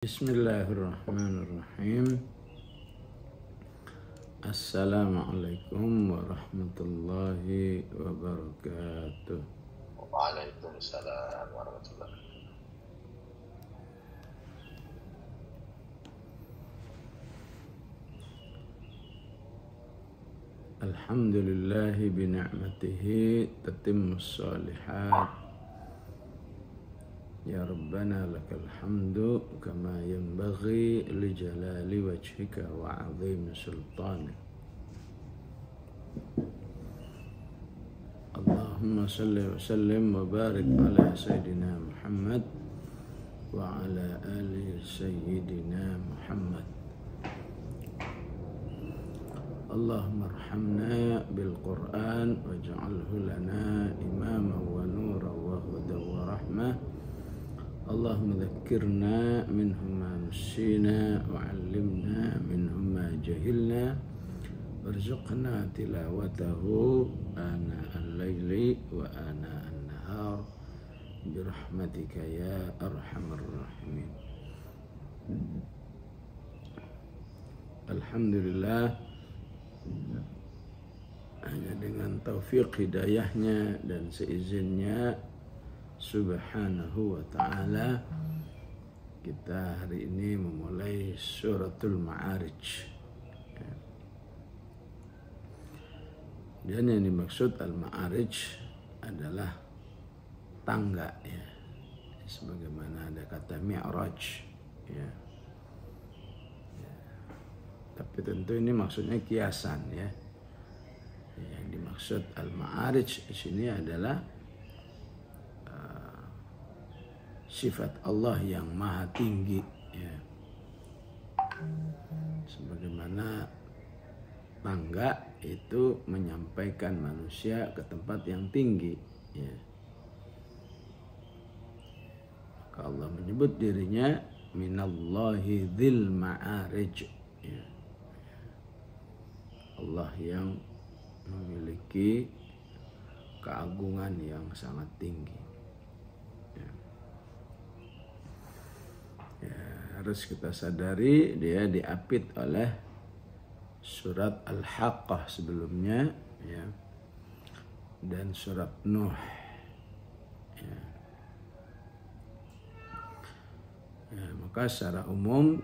Bismillahirrahmanirrahim. Assalamualaikum warahmatullahi wabarakatuh. Waalaikumsalam warahmatullahi wabarakatuh. Alhamdulillahi bini'matihi tatimmus shalihat. Ya Rabbana lakal hamdu kama yanbaghi li jalali wajhika wa 'azimi sultanik. Allahumma salli wa sallim wa barik ala sayyidina Muhammad wa ala ali sayyidina Muhammad. Allahumma arhamna bil Qur'an waj'alhu lana imaman wa nuran wa hudan wa rahmah. Allahumma dhakkirna minhu ma nusina wa 'allimna minhu ma jahilna warzuqna tilawatahu ana al-laili wa ana an-nahar birahmatika ya arhamar rahimin. Alhamdulillah, hanya dengan taufik hidayahnya dan seizinnya Subhanahu wa ta'ala, kita hari ini memulai suratul Ma'arij. Dan yang dimaksud al-Ma'arij adalah tangga, ya. Sebagaimana ada kata mi'raj, ya. Tapi tentu ini maksudnya kiasan, ya. Yang dimaksud al-Ma'arij di sini adalah sifat Allah yang maha tinggi, ya. Sebagaimana tangga itu menyampaikan manusia ke tempat yang tinggi, ya. Maka Allah menyebut dirinya minallahi dzil ma'arij, ya. Allah yang memiliki keagungan yang sangat tinggi. Harus kita sadari dia diapit oleh surat Al-Haqqah sebelumnya, ya, dan surat Nuh, ya. Maka secara umum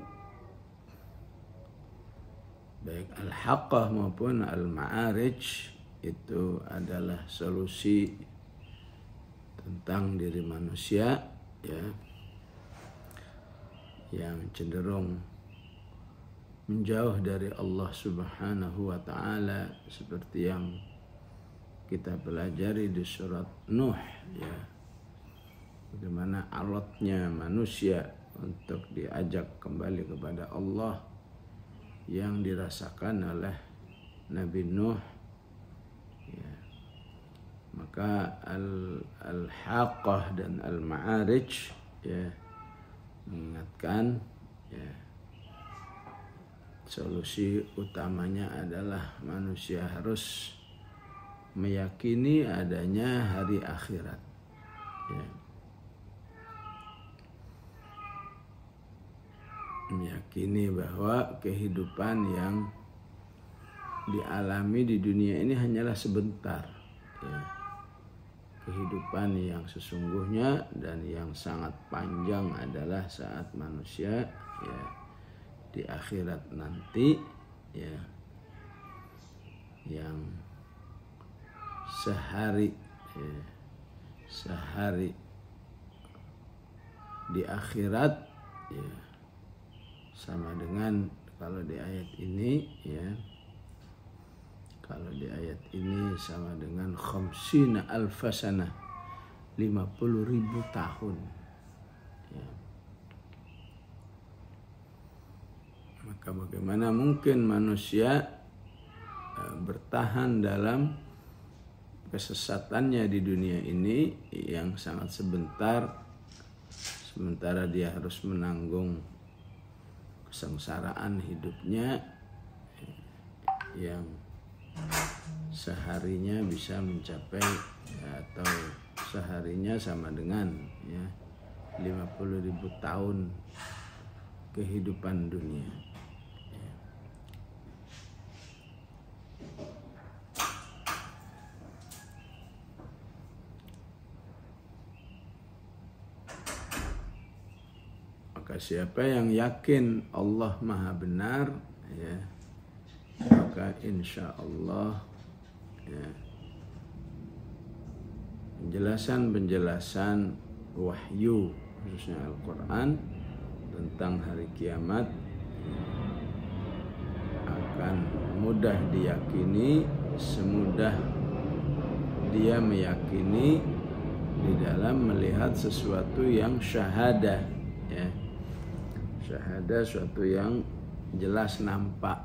baik Al-Haqqah maupun Al-Ma'arij itu adalah solusi tentang diri manusia, ya, yang cenderung menjauh dari Allah Subhanahu wa ta'ala, seperti yang kita pelajari di surat Nuh, ya. Bagaimana alatnya manusia untuk diajak kembali kepada Allah yang dirasakan oleh Nabi Nuh, ya. Maka Al-Haqqah dan Al-Ma'arij, ya, mengingatkan, ya, solusi utamanya adalah manusia harus meyakini adanya hari akhirat, ya. Meyakini bahwa kehidupan yang dialami di dunia ini hanyalah sebentar, ya. Kehidupan yang sesungguhnya dan yang sangat panjang adalah saat manusia, ya, di akhirat nanti, ya, yang sehari di akhirat, ya, sama dengan kalau di ayat ini, ya, kalau di ayat ini sama dengan khamsina alfasana, 50.000 tahun, ya. Maka bagaimana mungkin manusia bertahan dalam kesesatannya di dunia ini yang sangat sebentar, sementara dia harus menanggung kesengsaraan hidupnya yang seharinya bisa mencapai, ya, atau seharinya sama dengan, ya, 50.000 tahun kehidupan dunia. Maka siapa yang yakin Allah Maha Benar, ya, maka insya Allah, ya, penjelasan wahyu khususnya Al-Quran tentang hari kiamat akan mudah diyakini, semudah dia meyakini di dalam melihat sesuatu yang syahadah, ya. Syahadah suatu yang jelas nampak.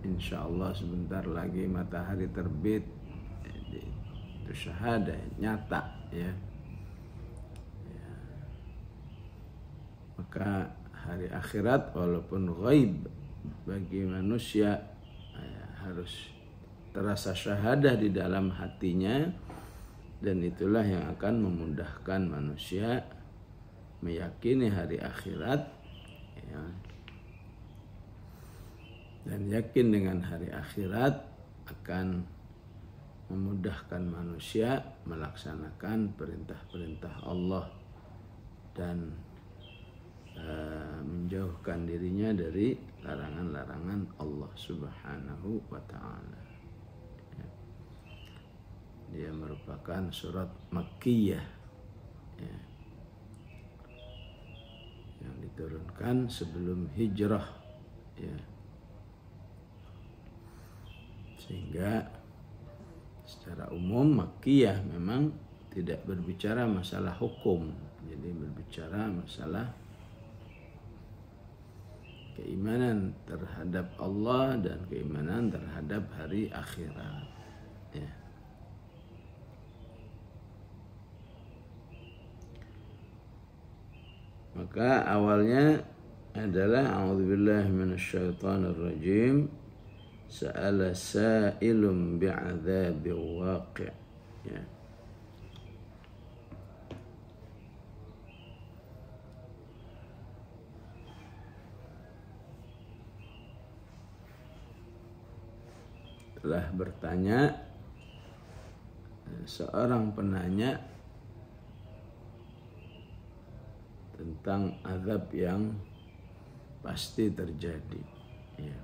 Insya Allah sebentar lagi matahari terbit, itu syahadah nyata, ya. Maka hari akhirat walaupun ghaib bagi manusia, ya, harus terasa syahadah di dalam hatinya, dan itulah yang akan memudahkan manusia meyakini hari akhirat, ya. Dan yakin dengan hari akhirat akan memudahkan manusia melaksanakan perintah-perintah Allah dan menjauhkan dirinya dari larangan-larangan Allah Subhanahu wa ta'ala. Ya. Dia merupakan surat Makkiyah, ya, yang diturunkan sebelum hijrah, ya. Sehingga secara umum Makkiyah memang tidak berbicara masalah hukum, jadi berbicara masalah keimanan terhadap Allah dan keimanan terhadap hari akhirat, ya. Maka awalnya adalah a'udzubillahi minasyaitonir rajim, sa'ala sa'ilun bi'adzabil waqi', ya. Telah bertanya seorang penanya tentang azab yang pasti terjadi, ya.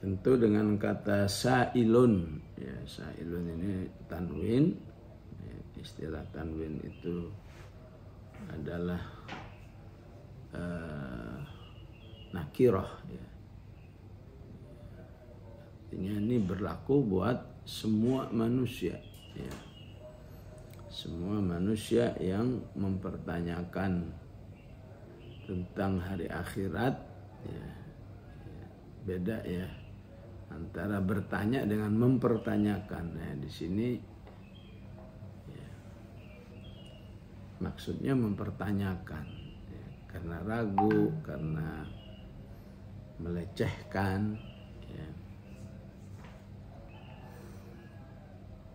Tentu dengan kata sa'ilun, ya, sa'ilun ini tanwin, ya, istilah tanwin itu adalah nakirah, ya. Artinya ini berlaku buat semua manusia, ya. Semua manusia yang mempertanyakan tentang hari akhirat, ya. Beda, ya, antara bertanya dengan mempertanyakan. Nah, di sini, ya, maksudnya mempertanyakan, ya, karena ragu, karena melecehkan, ya.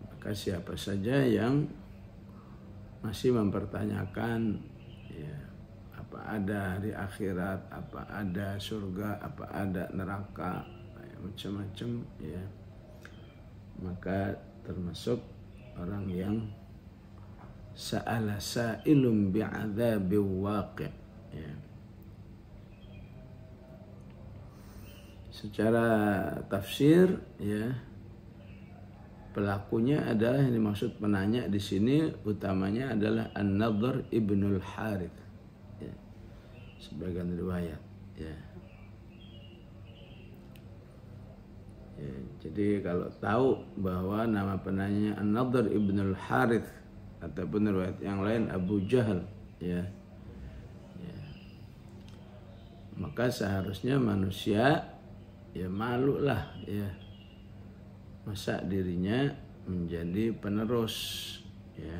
Maka siapa saja yang masih mempertanyakan, ya, apa ada hari akhirat, apa ada surga, apa ada neraka, ya, macam-macam, ya, maka termasuk orang yang sa'ala sa'ilun bi'adzabil waqi', ya. Secara tafsir, ya, pelakunya adalah, yang dimaksud penanya di sini utamanya adalah An-Nadhr ibnul Harith, ya. Sebagian riwayat, ya. Ya, jadi kalau tahu bahwa nama penanya An-Nadhr ibnul Harith ataupun riwayat yang lain Abu Jahal, ya, ya, maka seharusnya manusia, ya, malu lah, ya, masa dirinya menjadi penerus, ya,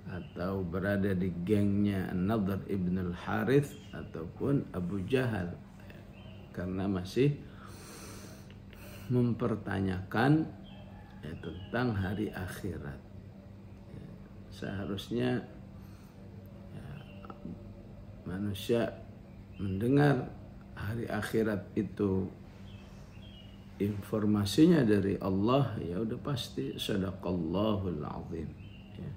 atau berada di gengnya An-Nadhr ibnul Harith ataupun Abu Jahal, ya, karena masih mempertanyakan, ya, tentang hari akhirat, ya. Seharusnya manusia mendengar hari akhirat itu informasinya dari Allah, ya udah pasti sadaqallahul azim, ya.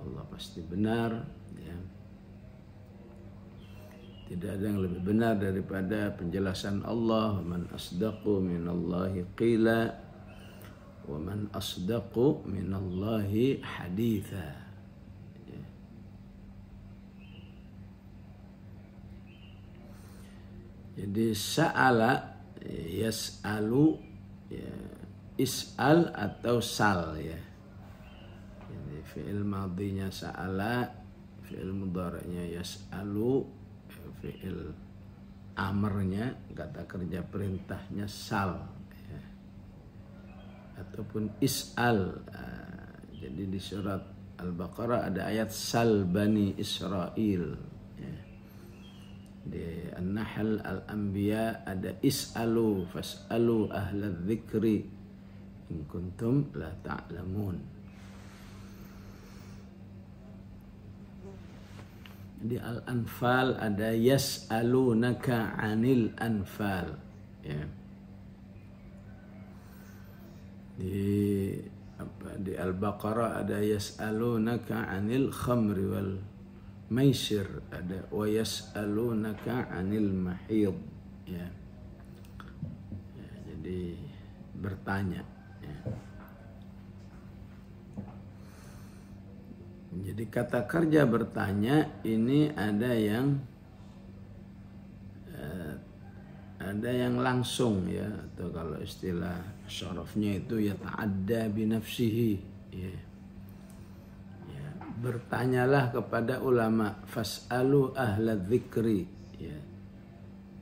Allah pasti benar, ya. Tidak ada yang lebih benar daripada penjelasan Allah. Man asdaqu minallahi qila wa man asdaqu minallahi haditha. Ya. Jadi sa'ala, yas'alu, ya, is'al atau sal, ya. Jadi fi'il madhinya sa'ala, fi'il mudhari'nya yas'alu, fi'il amarnya, kata kerja perintahnya sal, ya. Ataupun is'al. Jadi di surat Al-Baqarah ada ayat sal bani Israel, ya. Di An-Nahl Al-Anbiya ada is'alu fas'alu ahla dzikri in kuntum la ta'lamun. Di Al-Anfal ada yas'alunaka 'anil anfal, ya. Di Al-Baqarah ada yas'alunaka 'anil khamri wal maisir, ada wa yas'alunaka 'anil mahid, ya. Ya, jadi bertanya, ya. Jadi kata kerja bertanya ini ada yang langsung, ya, atau kalau istilah syarafnya itu ya ta'adda binafsihi, ya. Ya, bertanyalah kepada ulama, fas'alu ahla dzikri, ya.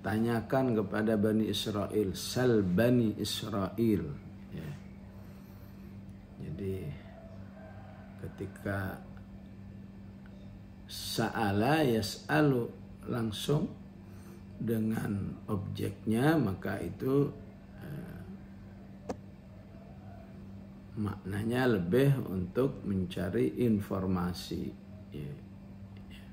Tanyakan kepada Bani Israel, sal Bani Israel, ya. Jadi ketika sa'ala yas'alu langsung dengan objeknya, maka itu maknanya lebih untuk mencari informasi, ya. Ya.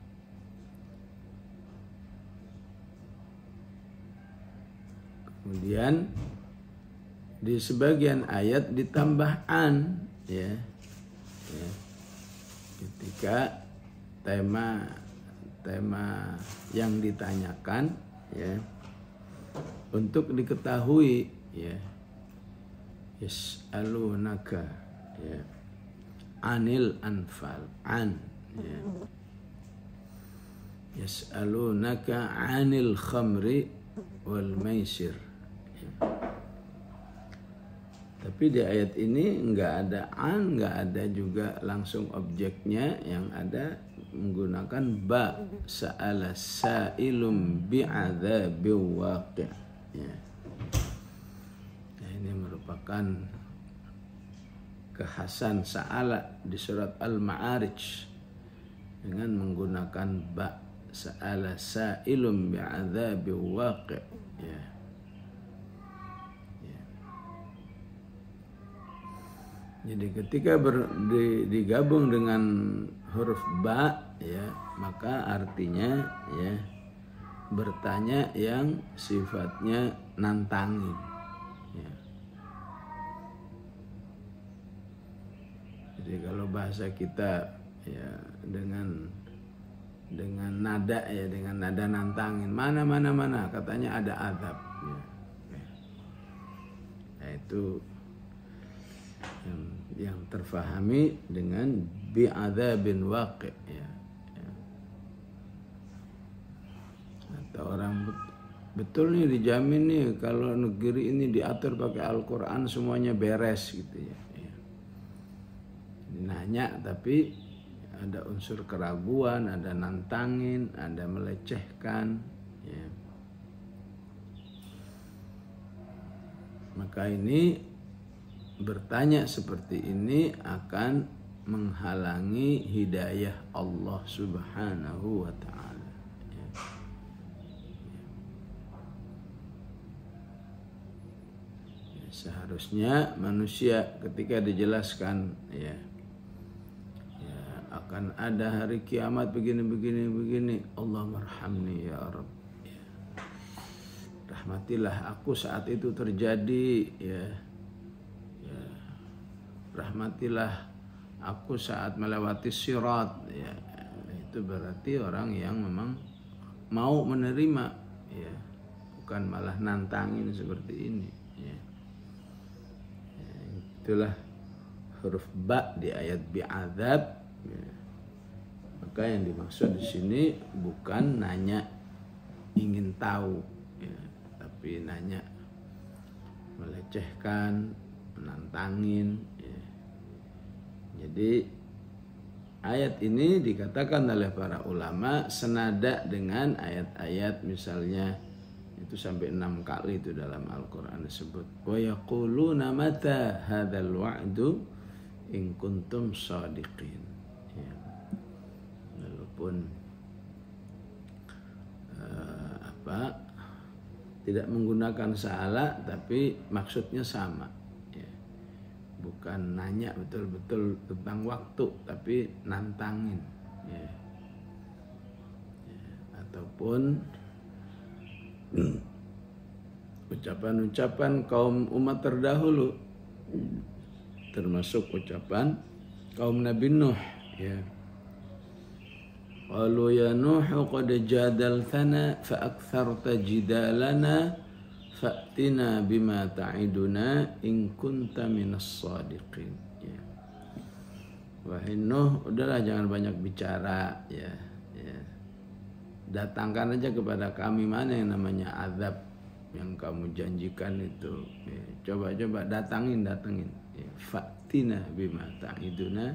Kemudian di sebagian ayat ditambah an, ya. Ya. Ketika tema yang ditanyakan, ya, untuk diketahui, ya, yas'alunaka, ya, anil anfal, an, ya. Yas'alunaka anil khamri wal maisir, ya. Tapi di ayat ini enggak ada an, enggak ada juga langsung objeknya, yang ada menggunakan ba, sa'ala sa'ilum bi'adzabi waqi', ya. Nah, ini merupakan kekhasan sa'ala di surat Al-Ma'arij dengan menggunakan ba, sa'ala sa'ilum bi'adzabi waqi', ya. Jadi ketika digabung dengan huruf ba, ya, maka artinya, ya, bertanya yang sifatnya nantangin, ya. Jadi kalau bahasa kita, ya, dengan nada, ya, dengan nada nantangin, mana katanya ada azab, ya. Nah, itu yang terfahami dengan bi'adzabin waqi', ya. Ya. Atau orang betul nih, dijamin nih kalau negeri ini diatur pakai Al-Quran semuanya beres, gitu, ya. Ya. Nanya tapi ada unsur keraguan, ada nantangin, ada melecehkan, ya. Maka ini bertanya seperti ini akan menghalangi hidayah Allah Subhanahu wa ta'ala, ya. Ya, seharusnya manusia ketika dijelaskan, ya, akan ada hari kiamat begini. Allah marhamni ya Rabb. Ya. Rahmatilah aku saat itu terjadi, ya. Ya. Rahmatilah aku saat melewati sirat, ya. Itu berarti orang yang memang mau menerima, ya. Bukan malah nantangin seperti ini, ya. Ya, itulah huruf ba di ayat bi'adzab, ya. Maka yang dimaksud di sini bukan nanya ingin tahu, ya, tapi nanya melecehkan, menantangin, ya. Jadi ayat ini dikatakan oleh para ulama senada dengan ayat-ayat misalnya itu sampai 6 kali itu dalam Al-Quran disebut wa yaquluna mata hadzal wa'du in kuntum shadiqin, ya. Walaupun tidak menggunakan salah tapi maksudnya sama, ya. Bukan nanya betul-betul tentang waktu tapi nantangin, ya. Ya, ataupun ucapan-ucapan kaum umat terdahulu termasuk ucapan kaum Nabi Nuh, ya. Qalu ya Nuh qad jadaltana fa aktsarta jidalana fa'tina bima ta'iduna in kunta minas shadiqin, ya. Wahai Nuh, udahlah jangan banyak bicara, ya. Ya. Datangkan aja kepada kami mana yang namanya azab yang kamu janjikan itu, ya. Coba datangin, ya. Fa'tina bima ta'iduna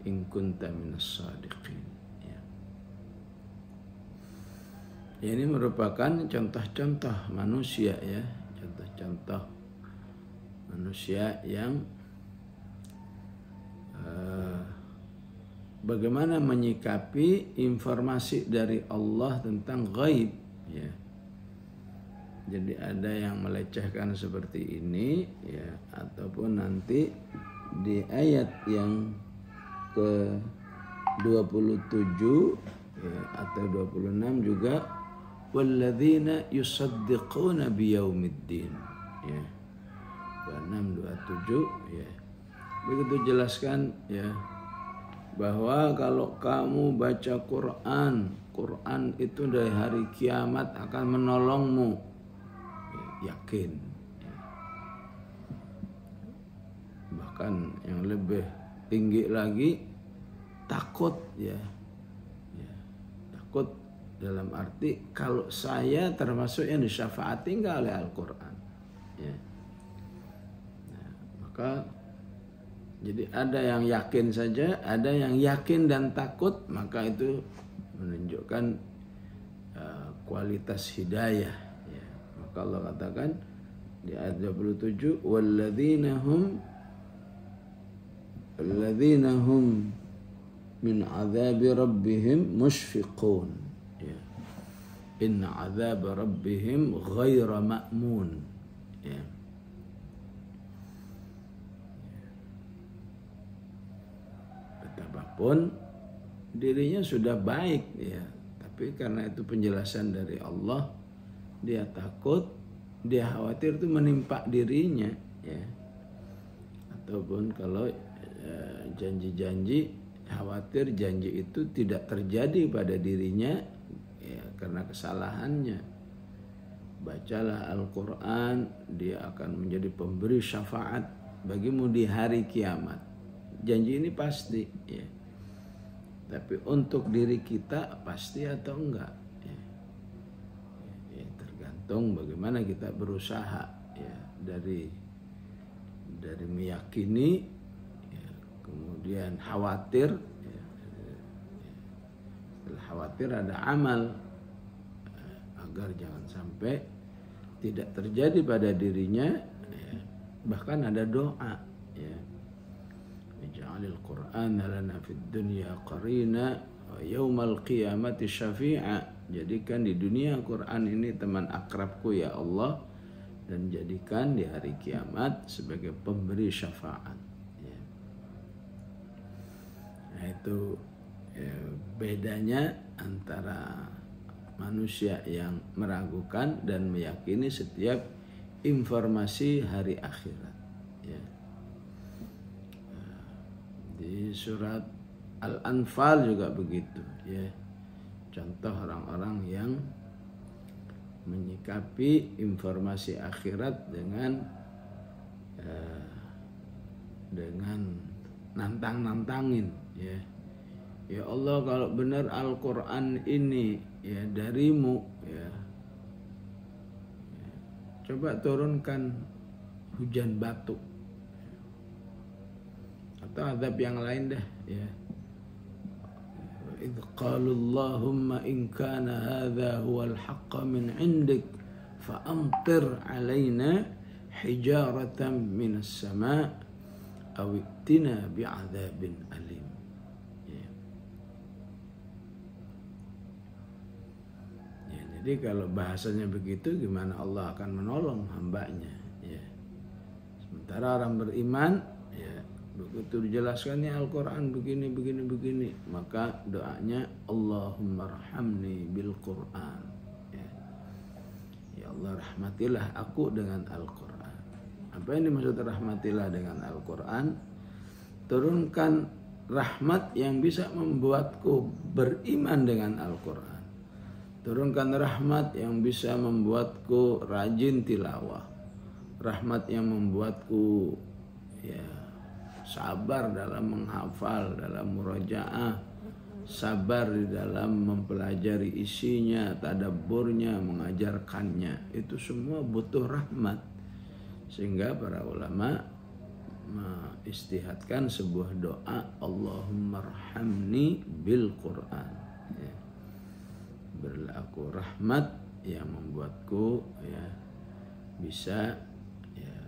in kunta minas shadiqin, ya. Ya, ini merupakan contoh-contoh manusia, ya, contoh-contoh manusia yang bagaimana menyikapi informasi dari Allah tentang ghaib, ya. Jadi ada yang melecehkan seperti ini, ya, ataupun nanti di ayat yang ke 27, ya, atau 26 juga walladzina yusaddiquna biyaumiddin, ya. 26 27, ya. Begitu jelaskan, ya, bahwa kalau kamu baca Quran itu dari hari kiamat akan menolongmu, ya, yakin, ya. Bahkan yang lebih tinggi lagi takut, ya. Ya, takut dalam arti kalau saya termasuk yang disyafaati enggak oleh Al-Quran, ya. Nah, maka jadi ada yang yakin saja, ada yang yakin dan takut, maka itu menunjukkan kualitas hidayah, ya. Maka Allah katakan di ayat 27 walladzina hum min azabi rabbihim mushfiqun, ya. Inna azab rabbihim ghaira ma'mun, ya. Betapapun dirinya sudah baik, ya, tapi karena itu penjelasan dari Allah, dia takut, dia khawatir itu menimpa dirinya, ya. Ataupun kalau janji-janji, khawatir janji itu tidak terjadi pada dirinya, ya, karena kesalahannya. Bacalah Al-Quran, dia akan menjadi pemberi syafaat bagimu di hari kiamat. Janji ini pasti, ya. Tapi untuk diri kita pasti atau enggak, ya. Ya, tergantung bagaimana kita berusaha, ya, dari meyakini, ya, kemudian khawatir, ya. Setelah khawatir ada amal, agar jangan sampai tidak terjadi pada dirinya, ya. Bahkan ada doa, ya. Ij'alil Qur'ana lana fid dunya qarina wa yaumal qiyamati syafi'a. Jadikan di dunia Quran ini teman akrabku ya Allah, dan jadikan di hari kiamat sebagai pemberi syafaat, ya. Nah, itu bedanya antara manusia yang meragukan dan meyakini setiap informasi hari akhirat. Ya. Di surat Al-Anfal juga begitu. Ya. Contoh orang-orang yang menyikapi informasi akhirat dengan nantang-nantangin. Ya. Ya Allah, kalau benar Al-Quran ini ya darimu, ya coba turunkan hujan batu atau azab yang lain dah, ya. Idh qalu Allahumma in kana hadha huwal haqqa min indik fa amtir alaina hijaratan minas sama' aw iktina bi'adzabin alim. Jadi kalau bahasanya begitu, gimana Allah akan menolong hambanya? Ya. Sementara orang beriman, ya, begitu dijelaskannya Al-Quran begini, maka doanya Allahumma rahamni bil Quran. Ya Allah, rahmatilah aku dengan Al-Quran. Apa yang dimaksud rahmatilah dengan Al-Quran? Turunkan rahmat yang bisa membuatku beriman dengan Al-Quran. Turunkan rahmat yang bisa membuatku rajin tilawah. Rahmat yang membuatku ya sabar dalam menghafal, dalam murajaah, sabar di dalam mempelajari isinya, tadabburnya, mengajarkannya. Itu semua butuh rahmat. Sehingga para ulama menistihadkan sebuah doa, Allahumma arhamni bil Quran. Ya. Berilah aku rahmat yang membuatku ya bisa ya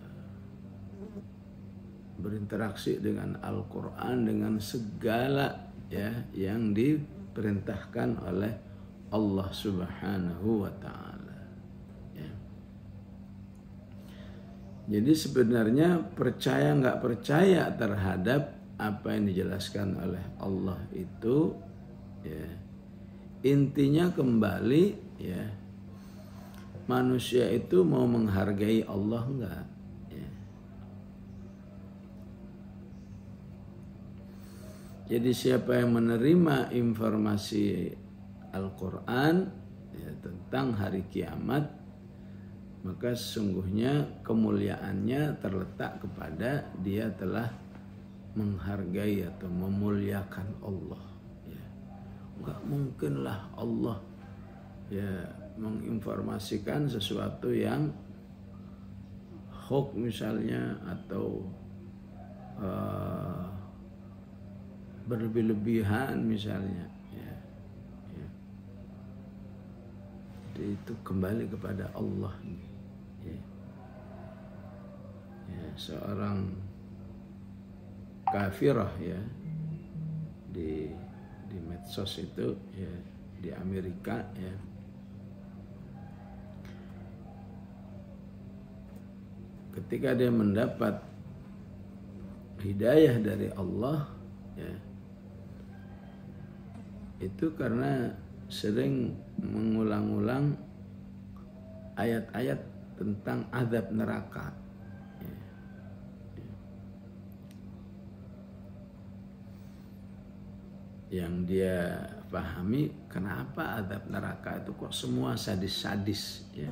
berinteraksi dengan Al-Quran dengan segala ya yang diperintahkan oleh Allah Subhanahu wa Ta'ala. Ya. Jadi sebenarnya percaya nggak percaya terhadap apa yang dijelaskan oleh Allah itu ya intinya kembali ya manusia itu mau menghargai Allah enggak ya. Jadi siapa yang menerima informasi Al-Quran ya, tentang hari kiamat, maka sesungguhnya kemuliaannya terletak kepada dia telah menghargai atau memuliakan Allah. Enggak mungkinlah Allah ya menginformasikan sesuatu yang hoax misalnya atau berlebih-lebihan misalnya ya. Jadi itu kembali kepada Allah ya. Ya, seorang kafirah ya di medsos itu ya di Amerika ya ketika dia mendapat hidayah dari Allah ya itu karena sering mengulang-ulang ayat-ayat tentang azab neraka ya. Yang dia pahami kenapa azab neraka itu kok semua sadis-sadis ya.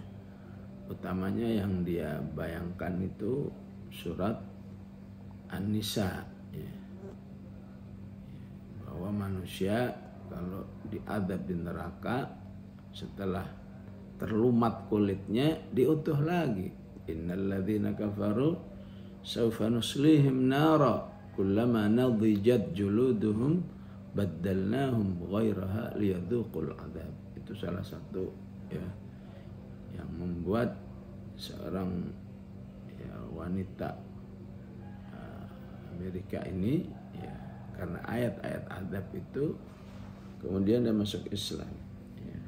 Utamanya yang dia bayangkan itu surat An-Nisa ya. Bahwa manusia kalau diazab di neraka setelah terlumat kulitnya diutuh lagi. Innalladzina kafaru sawfa nuslihim nara kullama nadijat juluduhum baddalnahum ghairaha liyadzuqul adzab. Itu salah satu ya yang membuat seorang ya wanita Amerika ini ya karena ayat-ayat adzab itu kemudian dia masuk Islam ya.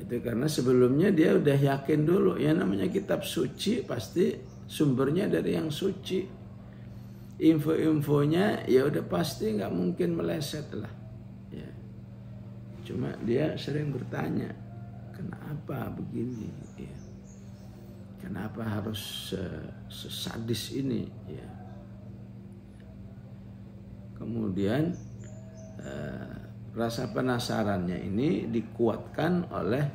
Itu karena sebelumnya dia udah yakin dulu ya namanya kitab suci pasti sumbernya dari yang suci. info-infonya ya udah pasti nggak mungkin meleset lah. Ya. Cuma dia sering bertanya, kenapa begini? Ya. Kenapa harus sesadis ini? Ya. Kemudian rasa penasarannya ini dikuatkan oleh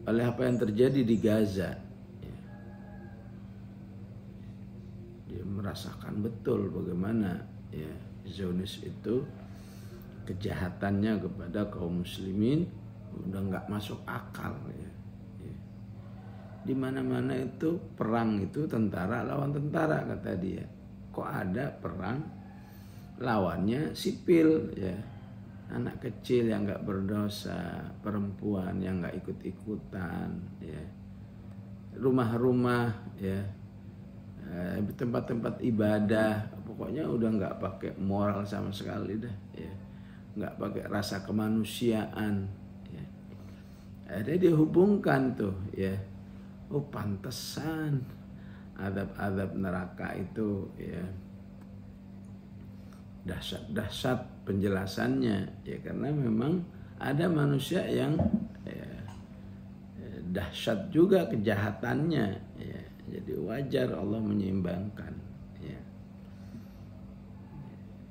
apa yang terjadi di Gaza. Ya. Dia merasakan betul bagaimana ya Zionis itu kejahatannya kepada kaum muslimin udah nggak masuk akal ya. Di mana-mana itu perang itu tentara lawan tentara kata dia. Kok ada perang lawannya sipil ya, anak kecil yang nggak berdosa, perempuan yang nggak ikut-ikutan ya, rumah-rumah ya, tempat-tempat ibadah, pokoknya udah nggak pakai moral sama sekali dah ya, nggak pakai rasa kemanusiaan ya. Akhirnya dihubungkan tuh ya. Oh pantesan azab-azab neraka itu ya dahsyat-dahsyat penjelasannya ya, karena memang ada manusia yang ya, dahsyat juga kejahatannya ya, jadi wajar Allah menyeimbangkan ya.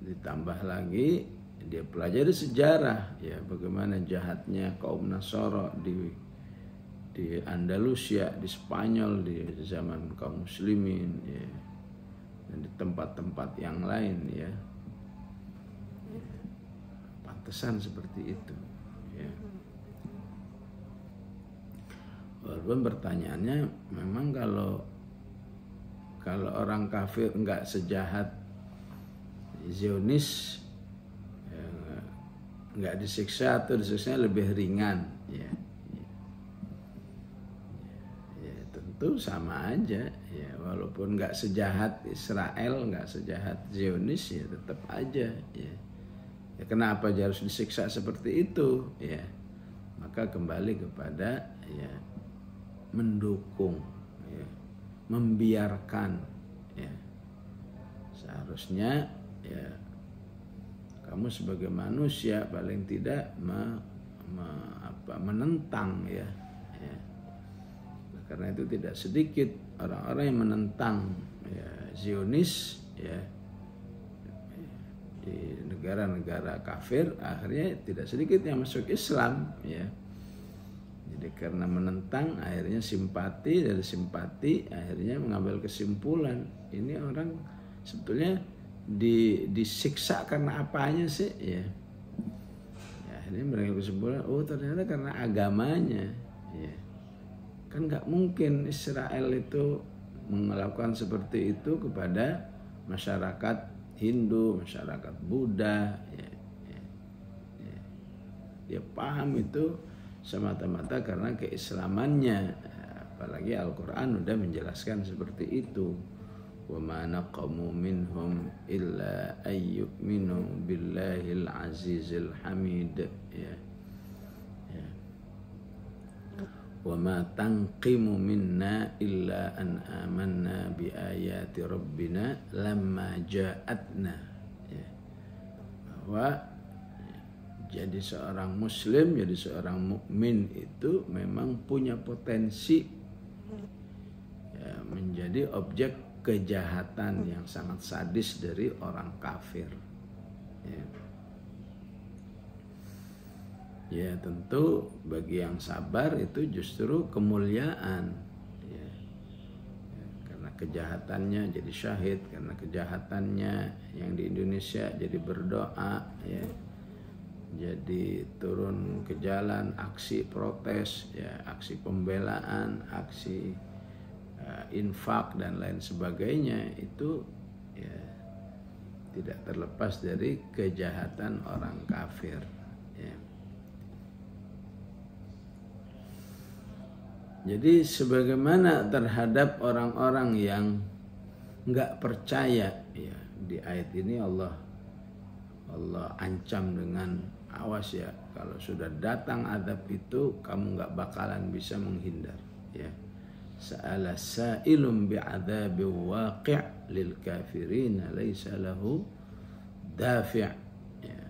Ditambah lagi dia pelajari sejarah ya, bagaimana jahatnya kaum Nasara di Andalusia, di Spanyol, di zaman kaum muslimin ya, dan di tempat-tempat yang lain ya. Pantesan seperti itu ya. Walaupun pertanyaannya memang kalau orang kafir enggak sejahat Zionis ya, enggak disiksa atau disiksanya lebih ringan ya. Itu sama aja ya, walaupun nggak sejahat Israel, nggak sejahat Zionis ya tetap aja ya. Ya kenapa dia harus disiksa seperti itu ya? Maka kembali kepada ya mendukung ya, membiarkan ya. Seharusnya ya kamu sebagai manusia paling tidak menentang ya. Karena itu tidak sedikit orang-orang yang menentang ya, Zionis ya, di negara-negara kafir, akhirnya tidak sedikit yang masuk Islam ya. Jadi karena menentang akhirnya simpati, dari simpati akhirnya mengambil kesimpulan ini orang sebetulnya disiksa karena apanya sih ya. Ya akhirnya mengambil kesimpulan, oh ternyata karena agamanya ya. Kan nggak mungkin Israel itu melakukan seperti itu kepada masyarakat Hindu, masyarakat Buddha ya. Dia paham itu semata-mata karena keislamannya, apalagi Al-Quran udah menjelaskan seperti itu. Wa ma naqamu minhum illa ayyuminu billahil azizil hamid ya. Wa ma tanqimu minna illa an amanna bi ayati rabbina lamma ja'atna ya. Bahwa jadi seorang muslim, jadi seorang mukmin itu memang punya potensi ya, menjadi objek kejahatan yang sangat sadis dari orang kafir ya. Ya tentu bagi yang sabar itu justru kemuliaan ya. Karena kejahatannya jadi syahid, karena kejahatannya yang di Indonesia jadi berdoa ya, jadi turun ke jalan aksi protes ya, aksi pembelaan, aksi infak dan lain sebagainya, itu ya tidak terlepas dari kejahatan orang kafir ya. Jadi sebagaimana terhadap orang-orang yang nggak percaya ya, di ayat ini Allah ancam dengan awas ya, kalau sudah datang azab itu kamu nggak bakalan bisa menghindar ya. sa'ala sa'ilun bi'adzabin waqi' lil kafirina laisa lahu dafi'. Ya.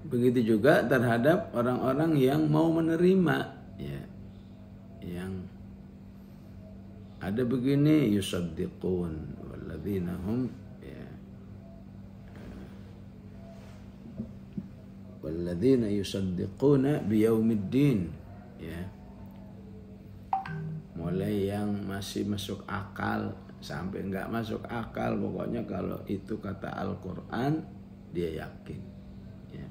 Begitu juga terhadap orang-orang yang mau menerima, ya, yang ada begini, yusaddiqun walladzina hum, ya, walladzina yusaddiquna biyaumiddin, ya, mulai yang masih masuk akal sampai enggak masuk akal, pokoknya kalau itu kata Al-Quran dia yakin, ya.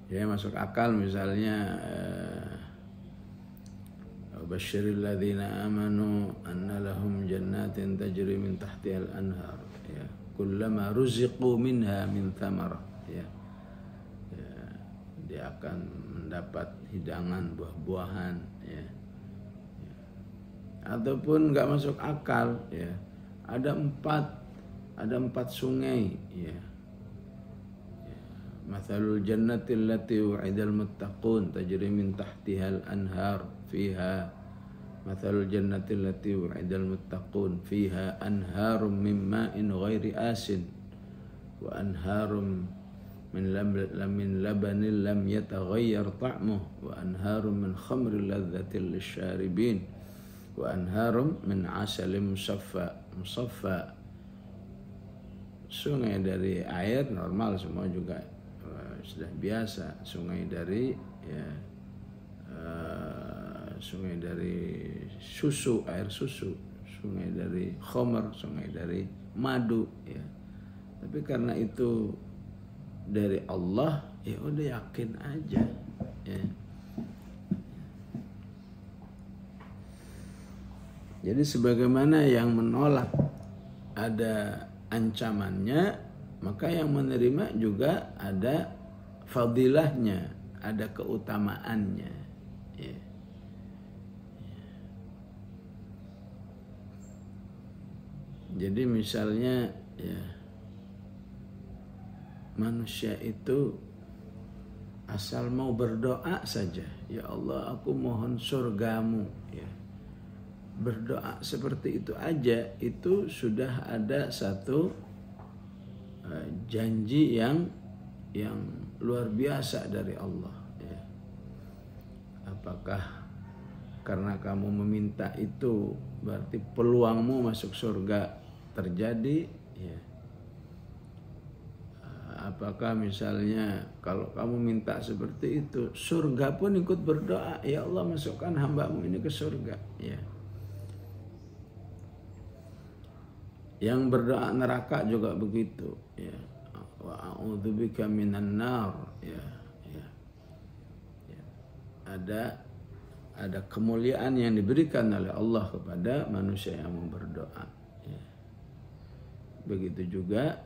Ya, masuk akal misalnya basyiril ladzina amanu anna lahum jannatin tajri min tahtihal anhar, ya, kullama ruziqu minha min thamarah, ya, ya, dia akan mendapat hidangan buah-buahan, ya. Ya. Ataupun enggak masuk akal, ya, ada empat sungai, ya. Mathalul jannati allati wa'idal muttaqun tajri min tahtihal anhar fiha mathalul jannati allati wa'idal muttaqun fiha anharum min ma'in ghairi asin wa anharum min labanin lam yataghayyar ta'muhu wa anharum min khamrin ladzatin lisyaribin wa anharum min asalin musaffa. Sungai dari air normal semua juga sudah biasa, sungai dari, ya, sungai dari susu, air susu, sungai dari khamr, sungai dari madu, ya. Tapi karena itu dari Allah, ya udah yakin aja, ya. Jadi sebagaimana yang menolak ada ancamannya, maka yang menerima juga ada fadilahnya, ada keutamaannya, ya. Jadi misalnya, ya, manusia itu asal mau berdoa saja, ya Allah aku mohon surgamu, ya, berdoa seperti itu aja, itu sudah ada satu janji yang luar biasa dari Allah, ya. Apakah karena kamu meminta itu berarti peluangmu masuk surga terjadi, ya? Apakah misalnya kalau kamu minta seperti itu, surga pun ikut berdoa, ya Allah masukkan hambamu ini ke surga, ya. Yang berdoa neraka juga begitu, ya. Wa a'udzubika minan nar, ya, ya. Ya. Ada kemuliaan yang diberikan oleh Allah kepada manusia yang mau berdoa, ya. Begitu juga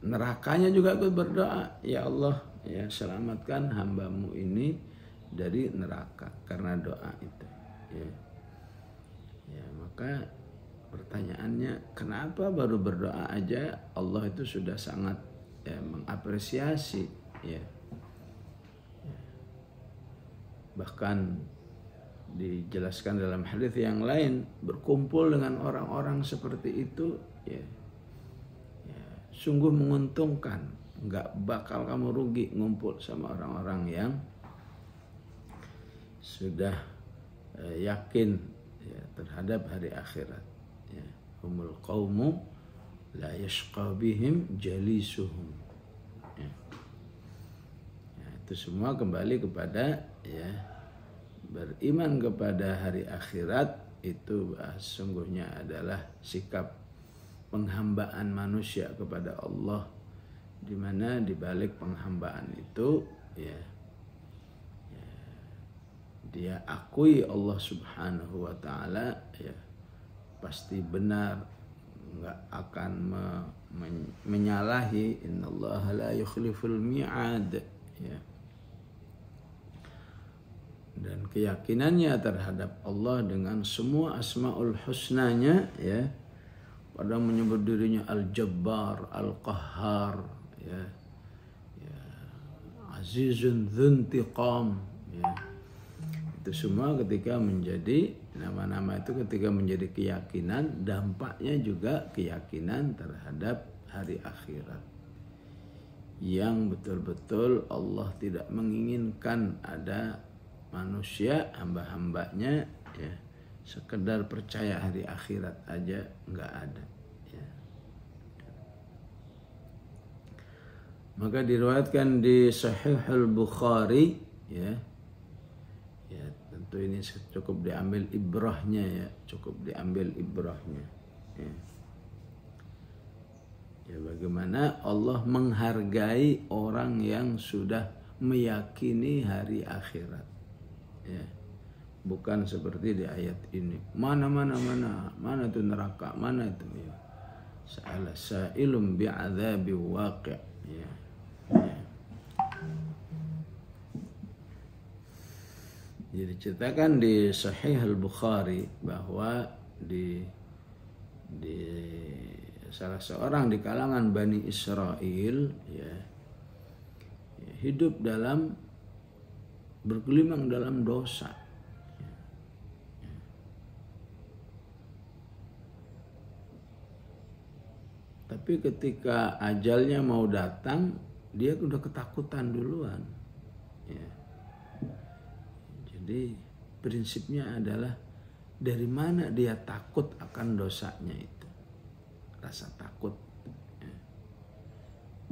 nerakanya juga ikut berdoa, ya Allah, ya selamatkan hambamu ini dari neraka karena doa itu, ya. Ya, maka pertanyaannya, kenapa baru berdoa aja Allah itu sudah sangat, ya, mengapresiasi, ya. Ya. Bahkan dijelaskan dalam hadis yang lain, berkumpul dengan orang-orang seperti itu, ya, ya, sungguh menguntungkan. Nggak bakal kamu rugi ngumpul sama orang-orang yang sudah yakin, ya, terhadap hari akhirat. Ya, humul qaumu la yashqa bihim jalisuhum, ya. Ya, itu semua kembali kepada, ya, beriman kepada hari akhirat itu sesungguhnya adalah sikap penghambaan manusia kepada Allah, di mana di balik penghambaan itu, ya, ya, dia akui Allah Subhanahu wa taala, ya, pasti benar, nggak akan menyalahi, innallaha la yukhliful mi'ad, ya. Dan keyakinannya terhadap Allah dengan semua asmaul husnanya, ya, pada menyebut dirinya Al-Jabbar, Al-Qahhar, ya, ya, azizun dzuntiqam, ya. Itu semua ketika menjadi nama-nama itu ketika menjadi keyakinan, dampaknya juga keyakinan terhadap hari akhirat yang betul-betul Allah tidak menginginkan ada manusia hamba-hambanya ya sekedar percaya hari akhirat aja nggak ada ya. Maka diriwayatkan di Sahih Al-Bukhari ya, tentu ini cukup diambil ibrahnya ya, ya bagaimana Allah menghargai orang yang sudah meyakini hari akhirat ya. Bukan seperti di ayat ini mana itu neraka, mana itu ya. Sa'ala sa'ilum bi'adzabi waqi' ya. Jadi diceritakan di Sahih Al-Bukhari bahwa di salah seorang di kalangan Bani Israel ya, hidup bergelimang dalam dosa. Tapi ketika ajalnya mau datang, dia udah ketakutan duluan. Ya. Jadi prinsipnya adalah dari mana dia takut akan dosanya itu. Rasa takut. Ya.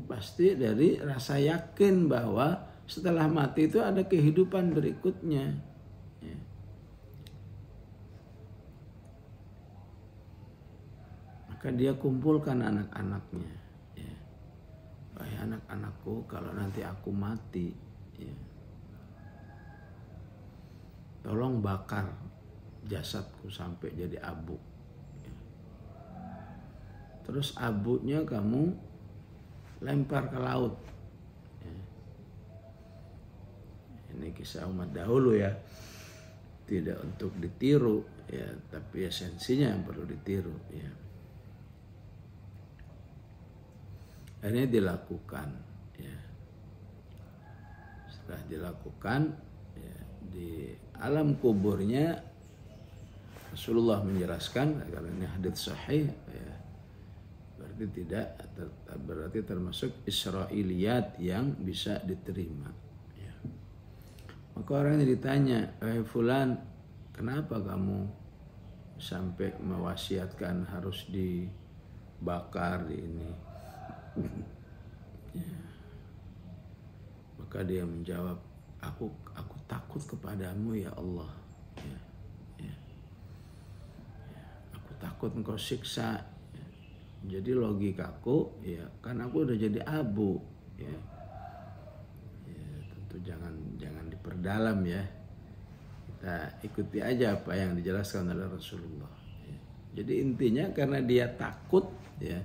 Pasti dari rasa yakin bahwa setelah mati itu ada kehidupan berikutnya. Ya. Maka dia kumpulkan anak-anaknya. Ya. Wahai anak-anakku, kalau nanti aku mati, ya, tolong bakar jasadku sampai jadi abu. Terus abunya kamu lempar ke laut. Ini kisah umat dahulu ya. Tidak untuk ditiru ya, tapi esensinya yang perlu ditiru ya. Akhirnya dilakukan ya. Setelah dilakukan ya, di alam kuburnya Rasulullah menjelaskan, karena ini hadits sahih ya, berarti termasuk Israiliyat yang bisa diterima ya. Maka orangnya ditanya, fulan, kenapa kamu sampai mewasiatkan harus dibakar di ini ya. Maka dia menjawab, aku takut kepadamu ya Allah ya. Aku takut engkau siksa ya. Jadi logikaku ya, kan aku udah jadi abu ya. Tentu jangan diperdalam ya, kita ikuti aja apa yang dijelaskan oleh Rasulullah ya. Jadi intinya karena dia takut ya,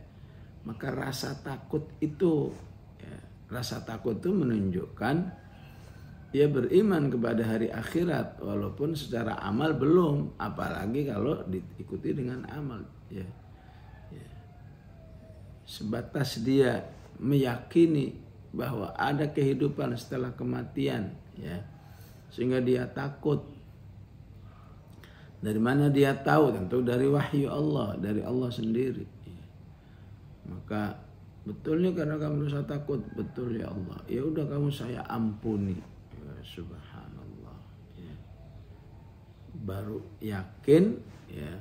maka rasa takut itu menunjukkan dia beriman kepada hari akhirat walaupun secara amal belum, apalagi kalau diikuti dengan amal ya. Sebatas dia meyakini bahwa ada kehidupan setelah kematian ya, sehingga dia takut. Dari mana dia tahu? Tentu dari wahyu Allah, dari Allah sendiri ya. Maka betulnya karena kamu rasa takut, betul ya Allah, ya udah kamu saya ampuni. Subhanallah ya. Baru yakin ya,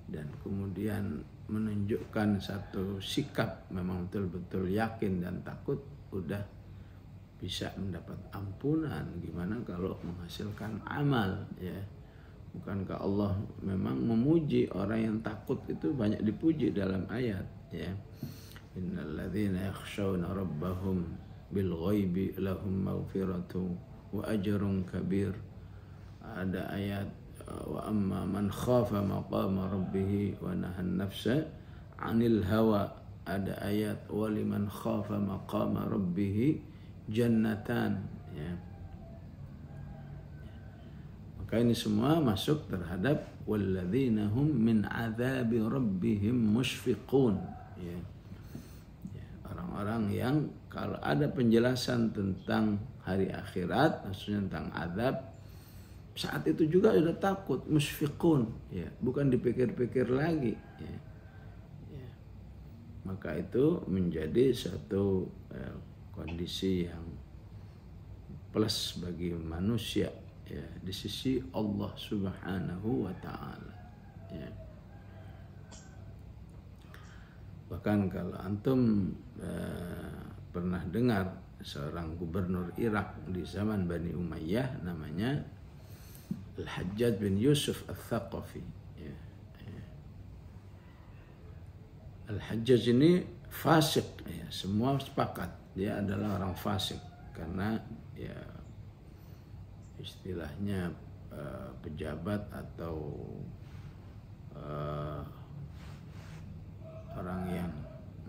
dan kemudian menunjukkan satu sikap memang betul-betul yakin dan takut, udah bisa mendapat ampunan. Gimana kalau menghasilkan amal ya? Bukankah Allah memang memuji orang yang takut? Itu banyak dipuji dalam ayat ya. Innalladzina yakhshawna rabbahum bil ghaibi lahum maghfiratu wa ajrun kabir. Ada ayat wa amma man khafa maqama rabbih wa nahan nafsa 'anil hawa. Ada ayat wa liman khafa maqama rabbih jannatan ya. Maka ini semua masuk terhadap walladzina hum min 'adzabi rabbihim musyfiqun ya. orang-orang yang kalau ada penjelasan tentang hari akhirat, maksudnya tentang azab, saat itu juga sudah takut, musfiqun, ya, bukan dipikir-pikir lagi, ya. Ya. Maka itu menjadi satu kondisi yang plus bagi manusia, ya, di sisi Allah Subhanahu wa taala, ya. Bahkan kalau antum pernah dengar seorang gubernur Irak di zaman Bani Umayyah namanya Al-Hajjaj bin Yusuf Al-Thaqafi, ya. Al-Hajjaj ini fasik, ya, semua sepakat dia adalah orang fasik karena ya istilahnya pejabat atau orang yang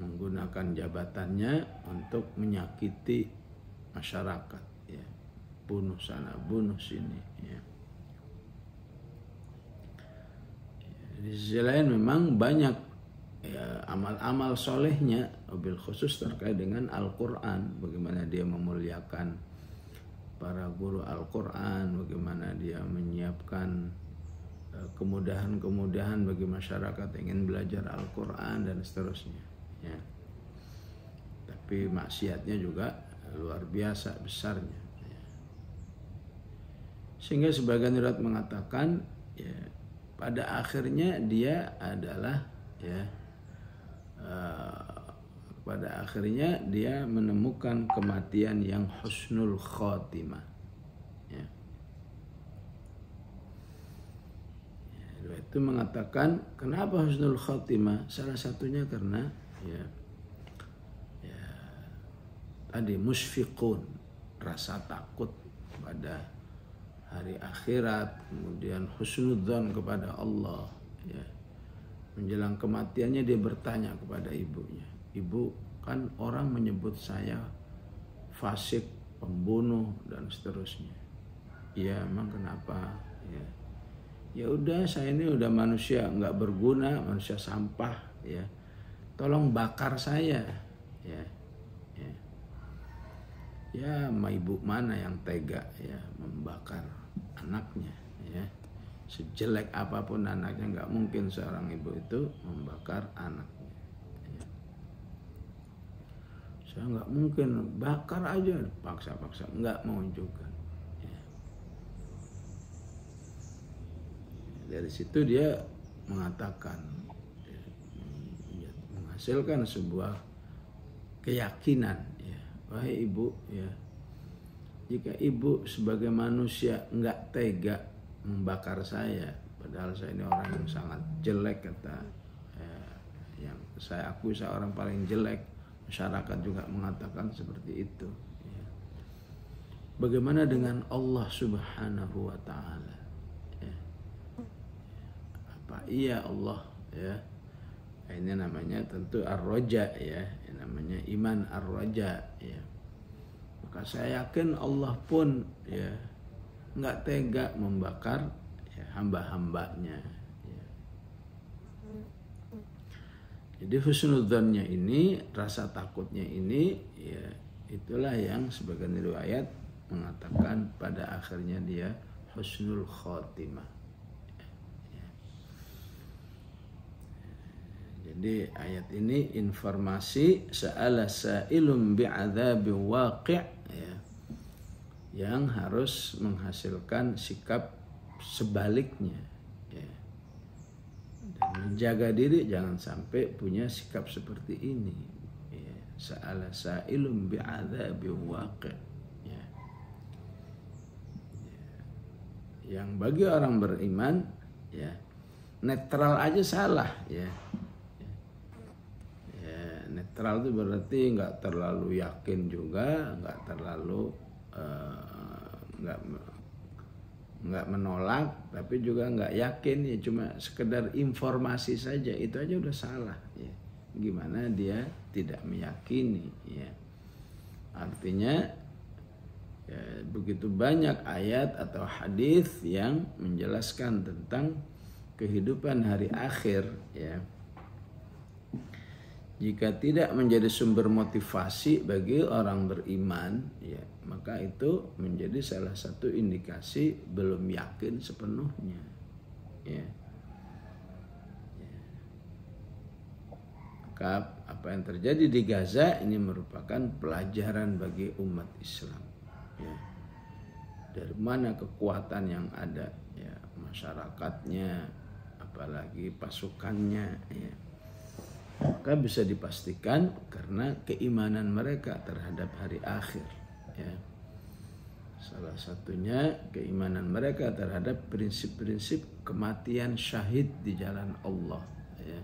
menggunakan jabatannya untuk menyakiti masyarakat, ya, bunuh sana bunuh sini, ya. Di sisi lain memang banyak, ya, amal-amal solehnya, wabil khusus terkait dengan Al-Quran, bagaimana dia memuliakan para guru Al-Quran, bagaimana dia menyiapkan kemudahan-kemudahan bagi masyarakat yang ingin belajar Al-Quran dan seterusnya, ya. Tapi maksiatnya juga luar biasa besarnya, ya. Sehingga sebagian riwayat mengatakan, ya, pada akhirnya dia adalah, ya, pada akhirnya dia menemukan kematian yang husnul khotimah, ya. Itu mengatakan kenapa husnul khotimah? Salah satunya karena ya tadi musfiqun, rasa takut pada hari akhirat, kemudian husnudzon kepada Allah, ya. Menjelang kematiannya dia bertanya kepada ibunya, ibu, kan orang menyebut saya fasik, pembunuh dan seterusnya. Ya, emang kenapa? Ya. Ya udah, saya ini udah manusia nggak berguna, manusia sampah, ya. Tolong bakar saya, ya. Ya, ya, ma ibu mana yang tega, ya, membakar anaknya, ya. Sejelek apapun anaknya, nggak mungkin seorang ibu itu membakar anaknya, ya. Saya nggak mungkin, bakar aja, paksa-paksa, nggak mau juga. Dari situ dia mengatakan, menghasilkan sebuah keyakinan, ya, wahai ibu, ya, jika ibu sebagai manusia nggak tega membakar saya, padahal saya ini orang yang sangat jelek, kata, yang saya akui saya orang paling jelek, masyarakat juga mengatakan seperti itu, ya. Bagaimana dengan Allah Subhanahu wa taala? Iya Allah, ya, ini namanya tentu ar-raja, ya, namanya iman ar-raja, ya. Maka saya yakin Allah pun, ya, nggak tega membakar, ya, hamba-hambanya, ya. Jadi husnudzonnya ini, rasa takutnya ini, ya, itulah yang sebagian riwayat mengatakan pada akhirnya dia husnul khotimah. Jadi ayat ini informasi sa'ala sa'ilum bi'adzabi waqi', ya, yang harus menghasilkan sikap sebaliknya, ya. Dan menjaga diri jangan sampai punya sikap seperti ini, ya. Sa'ala sa'ilum bi'adzabi waqi', ya. Yang bagi orang beriman, ya, netral aja salah, ya. Netral itu berarti nggak terlalu yakin juga, nggak terlalu nggak menolak, tapi juga nggak yakin, ya, cuma sekedar informasi saja, itu aja udah salah, ya. Gimana dia tidak meyakini, ya. Artinya, ya, begitu banyak ayat atau hadis yang menjelaskan tentang kehidupan hari akhir, ya, jika tidak menjadi sumber motivasi bagi orang beriman, ya, maka itu menjadi salah satu indikasi belum yakin sepenuhnya. Ya. Maka apa yang terjadi di Gaza ini merupakan pelajaran bagi umat Islam. Ya. Dari mana kekuatan yang ada, ya, masyarakatnya, apalagi pasukannya, ya. Maka bisa dipastikan karena keimanan mereka terhadap hari akhir, ya. Salah satunya keimanan mereka terhadap prinsip-prinsip kematian syahid di jalan Allah, ya.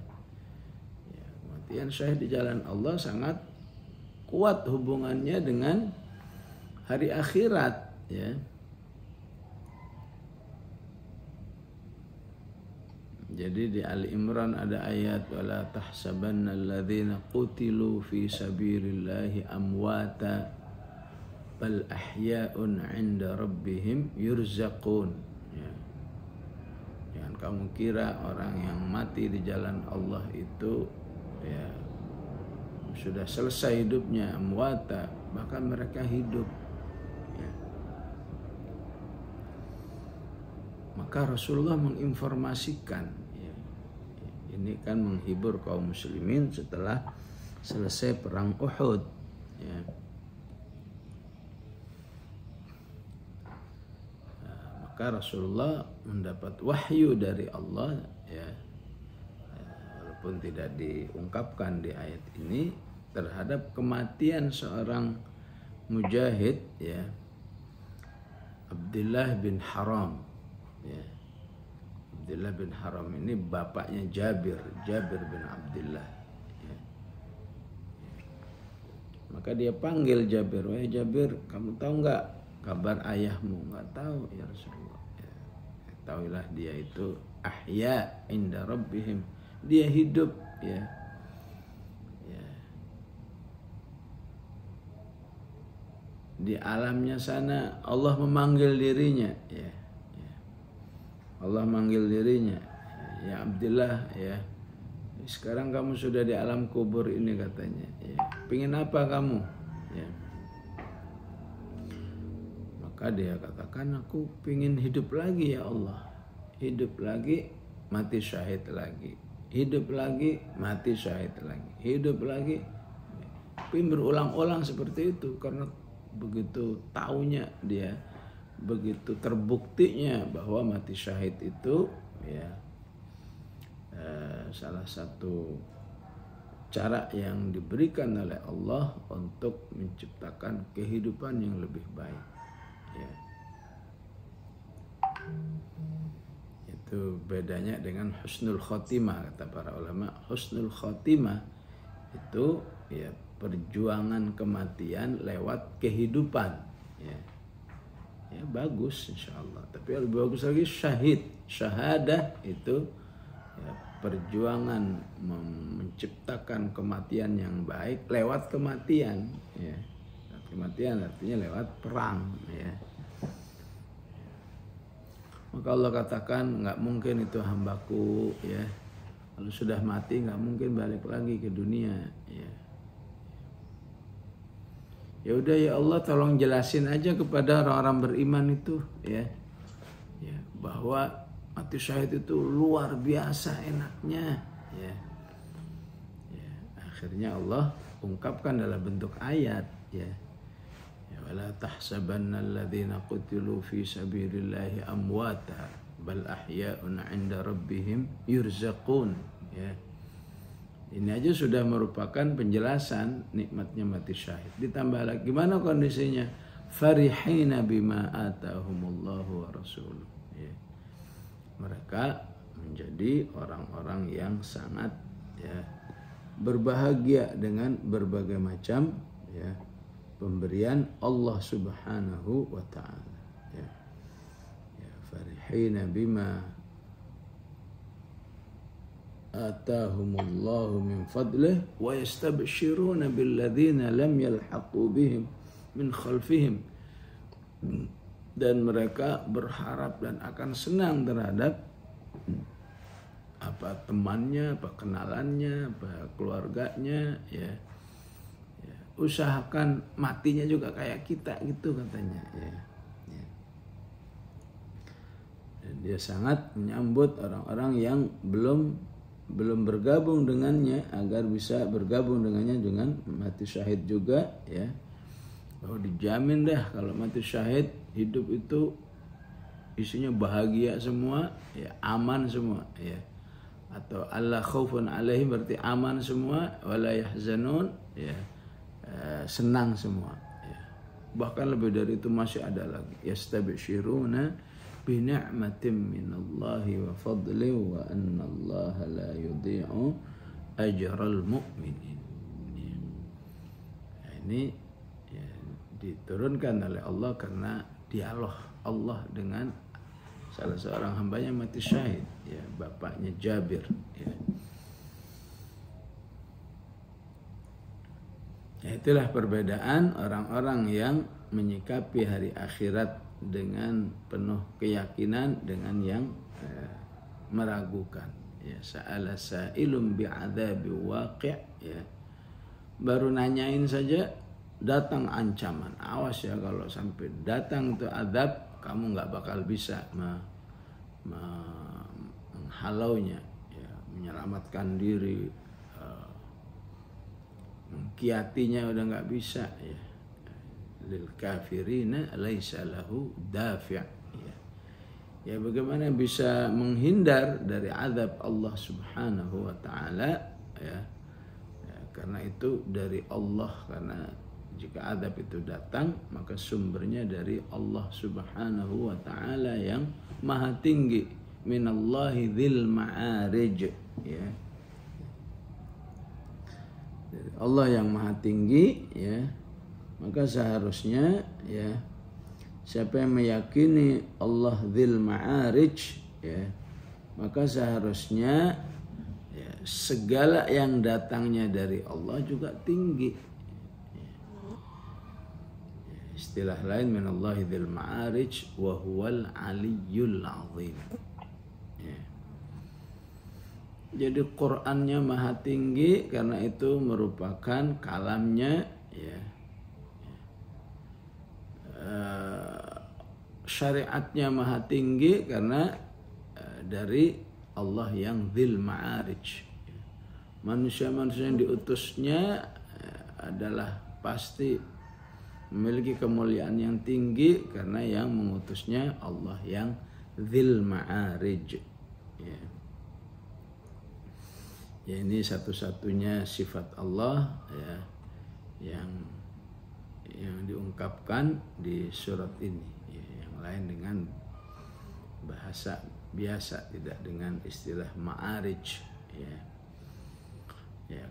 Ya, kematian syahid di jalan Allah sangat kuat hubungannya dengan hari akhirat, ya. Jadi di Ali Imran ada ayat wala tahsabanna alladzina qutilu fi sabilillahi amwata bal ahya'un 'inda rabbihim yurzaqun. Ya. Jangan kamu kira orang yang mati di jalan Allah itu, ya, sudah selesai hidupnya, amwata, bahkan mereka hidup. Ya. Maka Rasulullah menginformasikan, ini kan menghibur kaum muslimin setelah selesai perang Uhud, ya. Maka Rasulullah mendapat wahyu dari Allah, ya, walaupun tidak diungkapkan di ayat ini, terhadap kematian seorang mujahid, ya, Abdullah bin Haram, ya. Abdullah bin Haram ini bapaknya Jabir bin Abdullah, ya. Maka dia panggil Jabir, wahai Jabir, kamu tahu nggak kabar ayahmu? Nggak tahu ya Rasulullah. Ya. Tahuilah dia itu ahya inda rabbihim, dia hidup, ya. Ya. Di alamnya sana Allah memanggil dirinya, ya. Allah manggil dirinya, ya Abdullah, ya, sekarang kamu sudah di alam kubur ini, katanya, ya, pingin apa kamu, ya. Maka dia katakan, aku pingin hidup lagi, ya Allah, hidup lagi, mati syahid lagi, hidup lagi, mati syahid lagi, hidup lagi. Pingin berulang-ulang seperti itu karena begitu taunya dia, begitu terbuktinya bahwa mati syahid itu, ya, salah satu cara yang diberikan oleh Allah untuk menciptakan kehidupan yang lebih baik, ya. Itu bedanya dengan husnul khotimah, kata para ulama. Husnul khotimah itu, ya, perjuangan kematian lewat kehidupan, ya. Ya, bagus insyaallah. Tapi lebih bagus lagi syahid. Syahadah itu, ya, perjuangan menciptakan kematian yang baik lewat kematian, ya. Kematian artinya lewat perang, ya. Maka Allah katakan nggak mungkin itu hambaku, ya, kalau sudah mati nggak mungkin balik lagi ke dunia, ya. Ya udah ya Allah, tolong jelasin aja kepada orang-orang beriman itu, ya, ya, bahwa mati syahid itu luar biasa enaknya, ya. Ya, akhirnya Allah ungkapkan dalam bentuk ayat, ya. Ya, wala tahsabanna alladzina qutilu fi sabilillahi amwata bal ahya'un 'inda rabbihim yurzaqun, ya. Ini aja sudah merupakan penjelasan nikmatnya mati syahid. Ditambah lagi gimana kondisinya? Farihina bima atahumullahu wa rasuluh, ya. Mereka menjadi orang-orang yang sangat, ya, berbahagia dengan berbagai macam, ya, pemberian Allah Subhanahu wa taala, ya. Ya, farihina bima atahumullahu min fadlih wa yastabshiruna billadzina lam yalhaqu bihim min khalfihim, dan mereka berharap dan akan senang terhadap apa temannya, apa kenalannya, apa keluarganya, ya. Usahakan matinya juga kayak kita gitu katanya, ya. Dan dia sangat menyambut orang-orang yang belum bergabung dengannya agar bisa bergabung dengannya dengan mati syahid juga, ya. Bahwa dijamin dah kalau mati syahid hidup itu isinya bahagia semua, ya, aman semua, ya. Atau alla khaufun alaihim berarti aman semua, wala yahzanun, ya. Senang semua, ya. Bahkan lebih dari itu masih ada lagi, yastabshiruna bi ni'matin minallahi wa fadli wa anna allaha la yudhi'u ajral mu'minin, ya. Nah, ini, ya, diturunkan oleh Allah karena dialog Allah dengan salah seorang hambanya mati syahid, ya, bapaknya Jabir, ya. Itulah perbedaan orang-orang yang menyikapi hari akhirat dengan penuh keyakinan dengan yang meragukan, ya. Sa'ala sa'ilun bi'adzabi waqi', ya. Baru nanyain saja datang ancaman, awas ya kalau sampai datang itu azab, kamu nggak bakal bisa menghalaunya, ya, menyelamatkan diri, mengkiatinya udah nggak bisa, ya. Lil kafirina laisa lahu dafi', ya. Ya, bagaimana bisa menghindar dari azab Allah Subhanahu wa taala, ya. Ya, karena itu dari Allah, karena jika azab itu datang maka sumbernya dari Allah Subhanahu wa taala yang maha tinggi, minallahi dzil ma'arij, ya. Allah yang maha tinggi, ya. Maka seharusnya, ya, siapa yang meyakini Allah dzil ma'arij, ya, maka seharusnya, ya, segala yang datangnya dari Allah juga tinggi, ya. Istilah lain minallahi dzil ma'arij wa huwal aliyyul azim. Jadi Qur'annya maha tinggi karena itu merupakan kalamnya, ya. Syariatnya maha tinggi karena dari Allah yang dzil ma'arij. Manusia-manusia yang diutusnya adalah pasti memiliki kemuliaan yang tinggi karena yang mengutusnya Allah yang dzil ma'arij, ya. Ya, ini satu-satunya sifat Allah, ya, yang diungkapkan di surat ini, ya. Yang lain dengan bahasa biasa, tidak dengan istilah ma'arij, ya. Ya,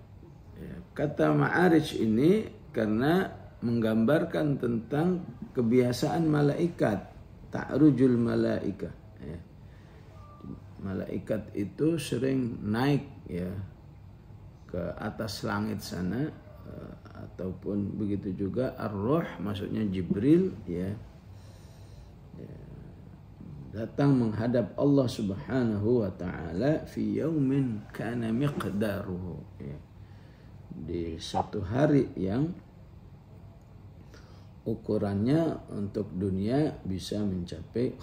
ya. Kata ma'arij ini karena menggambarkan tentang kebiasaan malaikat, ta'rujul malaikah, ya. Malaikat itu sering naik, ya, ke atas langit sana, ataupun begitu juga ar-ruh, maksudnya Jibril, ya, datang menghadap Allah Subhanahu wa taala fi yaumin kana miqdaruhu, ya, di satu hari yang ukurannya untuk dunia bisa mencapai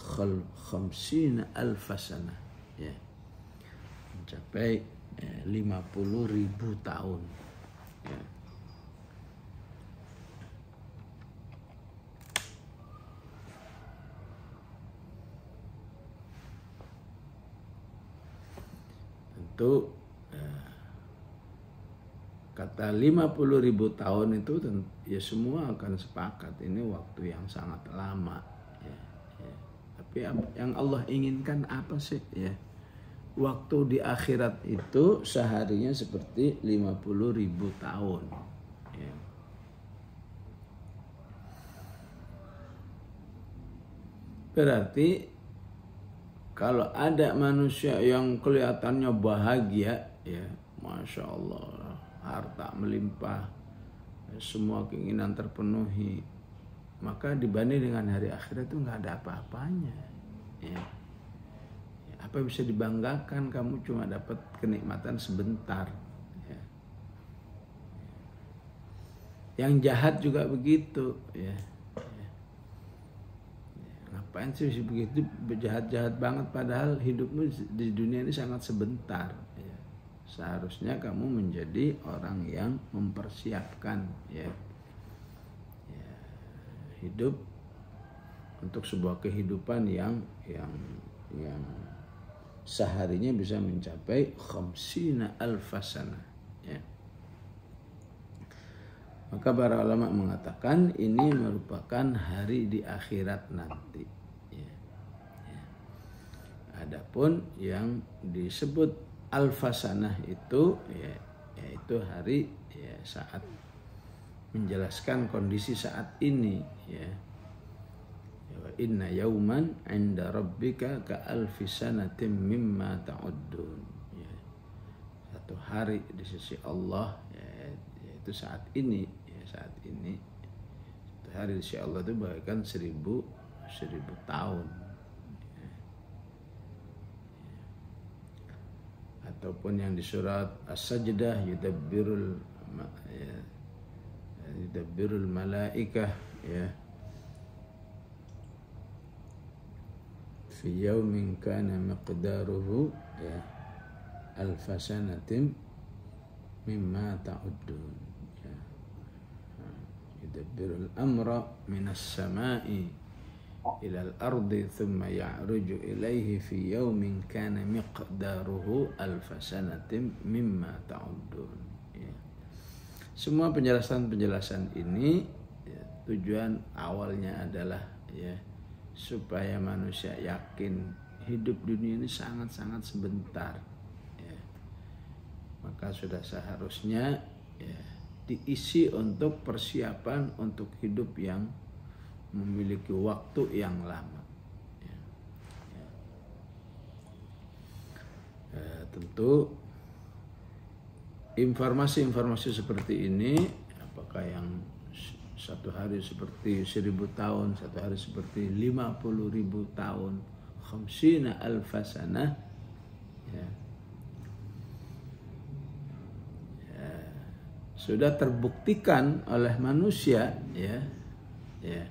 khamsina alfasana, ya, mencapai 50.000 tahun, ya. Tentu kata 50.000 tahun itu ya semua akan sepakat ini waktu yang sangat lama, ya, ya. Tapi yang Allah inginkan apa sih, ya? Waktu di akhirat itu seharinya seperti 50.000 tahun, ya. Berarti kalau ada manusia yang kelihatannya bahagia, ya, Masya Allah, harta melimpah, semua keinginan terpenuhi, maka dibanding dengan hari akhirat itu nggak ada apa-apanya, ya. Apa yang bisa dibanggakan? Kamu cuma dapat kenikmatan sebentar. Ya. Yang jahat juga begitu. Ya. Ngapain sih begitu jahat-jahat banget, padahal hidupmu di dunia ini sangat sebentar. Ya. Seharusnya kamu menjadi orang yang mempersiapkan, ya. Ya. Hidup untuk sebuah kehidupan yang seharinya bisa mencapai 50 alfasana, ya. Maka para ulama mengatakan ini merupakan hari di akhirat nanti, ya. Ya. Adapun yang disebut alfasanah itu, ya, yaitu hari, ya, saat menjelaskan kondisi saat ini, ya. Inna yauman 'inda rabbika ka alfi sanatin mimma ta'uddun, ya. Satu hari di sisi Allah, ya, yaitu saat ini, ya, saat ini. Satu hari di sisi Allah itu bagaikan 1000 tahun, ya. Ataupun yang di surat As-Sajdah yudabbirul malaikah, ya, fi yaumin kana miqdaruhu, ya, alfa sanatin mimma ta'uddun, ya. Yudabbirul amra minas sama'i ilal ardi thumma ya'ruju ilaihi fi yaumin kana miqdaruhu alfa sanatin mimma ta'uddun, ya. Semua penjelasan ini, ya, tujuan awalnya adalah, ya, supaya manusia yakin hidup dunia ini sangat-sangat sebentar, ya. Maka sudah seharusnya, ya, diisi untuk persiapan untuk hidup yang memiliki waktu yang lama, ya. Ya. Tentu informasi-informasi seperti ini, apakah yang satu hari seperti 1000 tahun, satu hari seperti 50.000 tahun, 50 alfasana, ya, ya, sudah terbuktikan oleh manusia, ya, ya,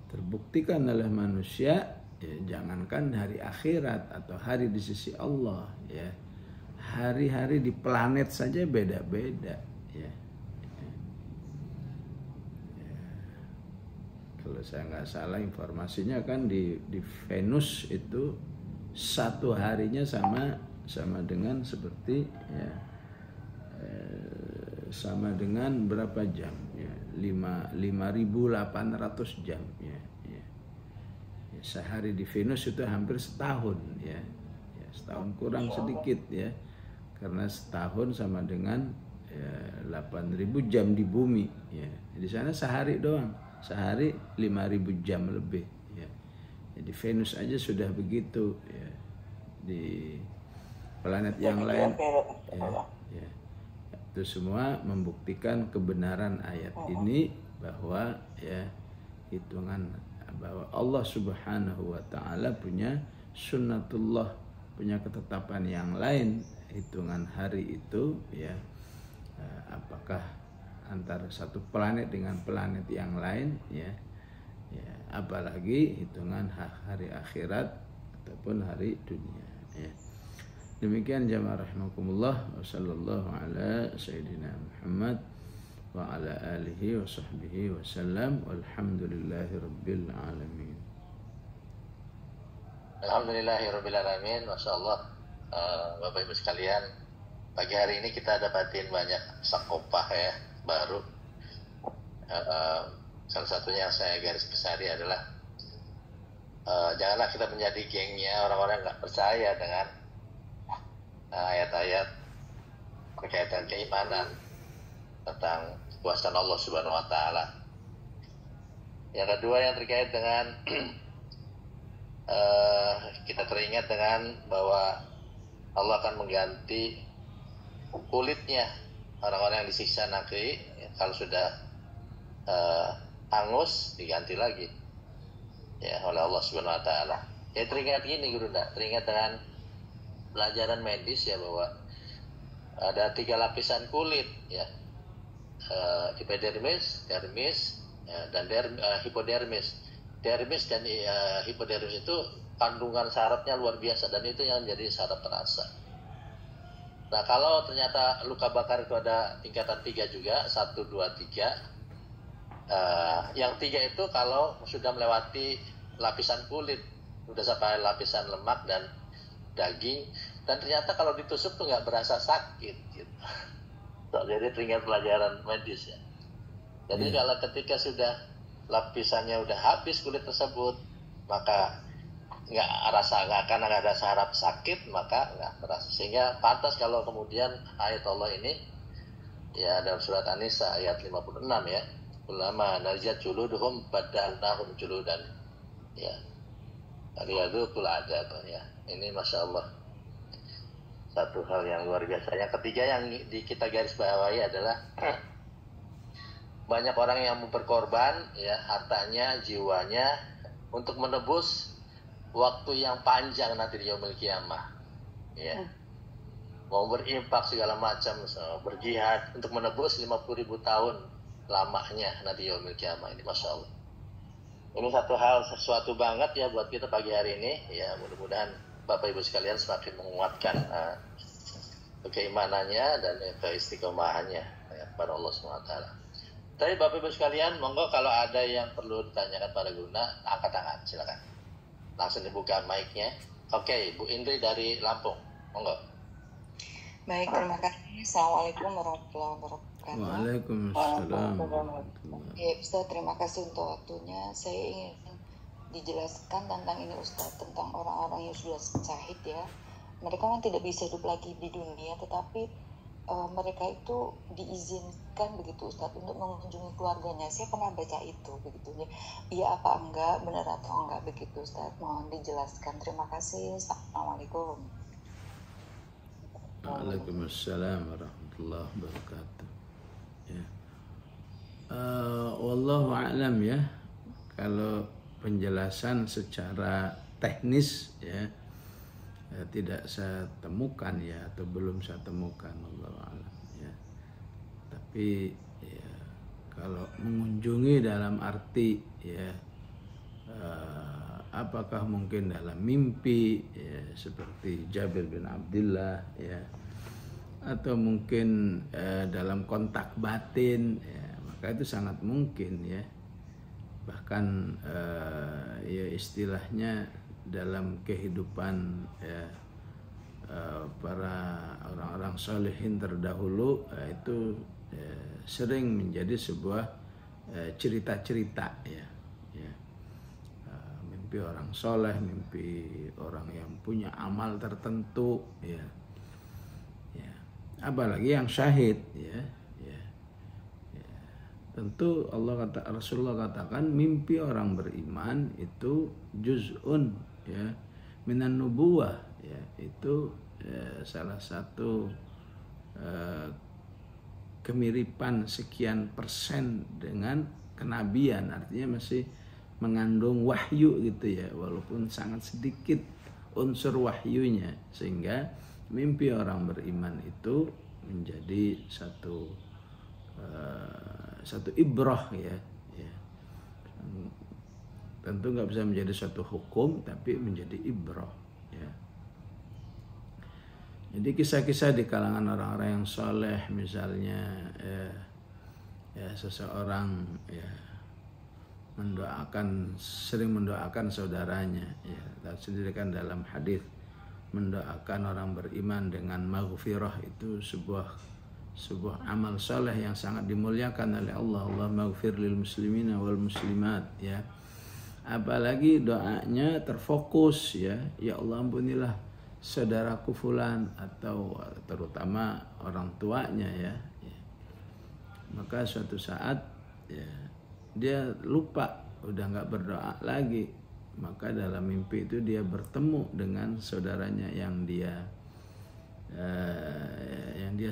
terbuktikan oleh manusia, ya, jangankan hari akhirat atau hari di sisi Allah, ya, hari-hari di planet saja beda-beda, ya. Kalau saya nggak salah informasinya kan di Venus itu satu harinya sama dengan seperti, ya, sama dengan berapa jam, ya, 5.800 jam, ya, ya. Ya, sehari di Venus itu hampir setahun, ya, ya, setahun kurang sedikit, ya, karena setahun sama dengan, ya, 8.000 jam di bumi, ya. Di sana sehari doang, sehari 5.000 jam lebih, ya. Jadi Venus aja sudah begitu, ya. Di planet yang lain, ya, ya. Itu semua membuktikan kebenaran ayat ini, bahwa, ya, hitungan bahwa Allah Subhanahu wa taala punya sunnatullah, punya ketetapan yang lain hitungan hari itu, ya. Apakah antara satu planet dengan planet yang lain, ya, ya, apalagi hitungan hari akhirat ataupun hari dunia, ya. Demikian jamaah rahimakumullah, wa sallallahu ala sayyidina Muhammad wa ala alihi wa sahbihi wa sallam, walhamdulillahi rabbil alamin. Alhamdulillahi rabbil alamin. Masya Allah. Bapak Ibu sekalian, pagi hari ini kita dapatin banyak sakopah, ya, baru. Salah satunya yang saya garis besari adalah janganlah kita menjadi gengnya orang-orang yang nggak percaya dengan ayat-ayat berkaitan keimanan tentang kekuasaan Allah Subhanahu wa taala. Yang kedua yang terkait dengan kita teringat dengan bahwa Allah akan mengganti kulitnya orang-orang yang disiksa nanti, kalau sudah hangus diganti lagi, ya, oleh Allah Subhanahu wa taala. Ya teringat gini Guru, teringat dengan pelajaran medis ya, bahwa ada 3 lapisan kulit ya, epidermis, dermis, ya, dan hipodermis. Dermis dan hipodermis itu kandungan syaratnya luar biasa, dan itu yang menjadi syarat terasa. Nah, kalau ternyata luka bakar itu ada tingkatan 3 juga, 1, 2, 3. Yang 3 itu kalau sudah melewati lapisan kulit, sudah sampai lapisan lemak dan daging, dan ternyata kalau ditusuk tuh nggak berasa sakit gitu. Jadi teringat pelajaran medis ya. Jadi kalau ketika sudah lapisannya udah habis kulit tersebut, maka nggak akan ada saraf sakit, maka nggak terasa. Sehingga pantas kalau kemudian ayat Allah ini ya dalam surat An-Nisa ayat 56 ya, ulama najat juluduhum badalnahum juludan ya, aliyadukul adab ya. Ini Masya Allah satu hal yang luar biasa. Yang ketiga yang kita garis bawahi adalah banyak orang yang berkorban ya, hartanya, jiwanya untuk menebus waktu yang panjang nanti di yaumil qiyamah ya. Mau berimpak segala macam, berjihad untuk menebus 50.000 tahun lamanya nanti yaumil qiyamah. Ini Masya Allah, ini sesuatu banget ya buat kita pagi hari ini ya. Mudah-mudahan Bapak Ibu sekalian semakin menguatkan keimanannya dan keistiqomahannya ya, pada Allah SWT. Tapi Bapak Ibu sekalian, monggo kalau ada yang perlu ditanyakan pada Guna, angkat tangan, silakan. Langsung dibuka mic-nya. Oke, Bu Indri dari Lampung, monggo. Baik, terima kasih. Assalamualaikum warahmatullahi wabarakatuh. Waalaikumsalam. Ya, Ustaz, terima kasih untuk waktunya. Saya ingin dijelaskan tentang ini, Ustaz, tentang orang-orang yang sudah syahid ya. Mereka kan tidak bisa hidup lagi di dunia, tetapi mereka itu diizinkan begitu, Ustaz, untuk mengunjungi keluarganya. Saya pernah baca itu begitu. Iya apa enggak, benar atau enggak begitu, Ustaz? Mohon dijelaskan. Terima kasih. Assalamualaikum. Waalaikumsalam warahmatullahi wabarakatuh. Ya. Wallahu a'lam ya. Kalau penjelasan secara teknis ya, tidak saya temukan ya, atau belum saya temukan, wallahu a'lam ya. Tapi ya, kalau mengunjungi dalam arti ya, apakah mungkin dalam mimpi ya, seperti Jabir bin Abdullah ya, atau mungkin dalam kontak batin ya, maka itu sangat mungkin ya. Bahkan ya istilahnya dalam kehidupan ya, para orang-orang solehin terdahulu itu sering menjadi sebuah cerita-cerita ya. Mimpi orang soleh, mimpi orang yang punya amal tertentu ya. Apalagi yang syahid ya. Tentu Rasulullah katakan mimpi orang beriman itu juz'un ya minan nubuwah ya, itu salah satu kemiripan sekian persen dengan kenabian, artinya masih mengandung wahyu gitu ya, walaupun sangat sedikit unsur wahyunya, sehingga mimpi orang beriman itu menjadi satu ibrah ya. Tentu nggak bisa menjadi suatu hukum, tapi menjadi ibrah ya. Jadi kisah-kisah di kalangan orang-orang yang soleh, misalnya ya seseorang ya sering mendoakan saudaranya ya. Dan sendiri kan dalam hadis mendoakan orang beriman dengan maghfirah itu sebuah amal soleh yang sangat dimuliakan oleh Allah. Allah maghfir lil muslimina wal muslimat ya. Apalagi doanya terfokus ya, ya Allah ampunilah saudaraku fulan, atau terutama orang tuanya ya. Maka suatu saat ya dia lupa, udah nggak berdoa lagi, maka dalam mimpi itu dia bertemu dengan saudaranya yang dia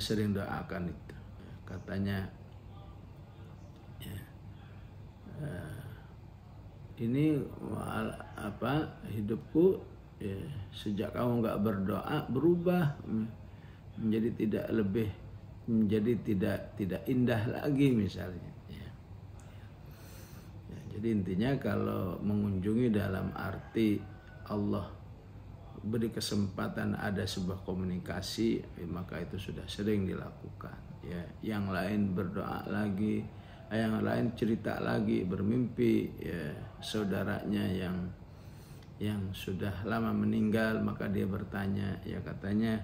sering doakan itu. Katanya ini hidupku ya, sejak kamu nggak berdoa berubah menjadi tidak indah lagi misalnya. Ya. Ya, jadi intinya kalau mengunjungi dalam arti Allah beri kesempatan ada sebuah komunikasi, maka itu sudah sering dilakukan. Ya, yang lain berdoa lagi, yang lain cerita lagi, bermimpi ya, saudaranya yang sudah lama meninggal, maka dia bertanya, ya katanya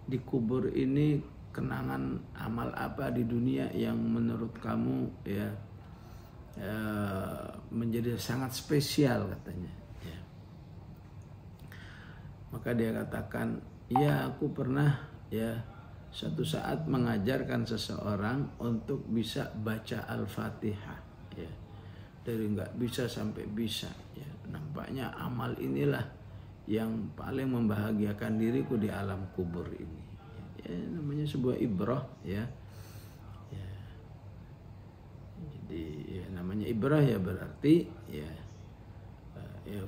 di kubur ini kenangan amal apa di dunia yang menurut kamu ya menjadi sangat spesial katanya. Ya. Maka dia katakan, ya aku pernah ya suatu saat mengajarkan seseorang untuk bisa baca Al-Fatihah ya. Dari nggak bisa sampai bisa ya. Nampaknya amal inilah yang paling membahagiakan diriku di alam kubur ini. Ya, namanya sebuah ibrah ya. Ya. Jadi ya, namanya ibrah ya berarti ya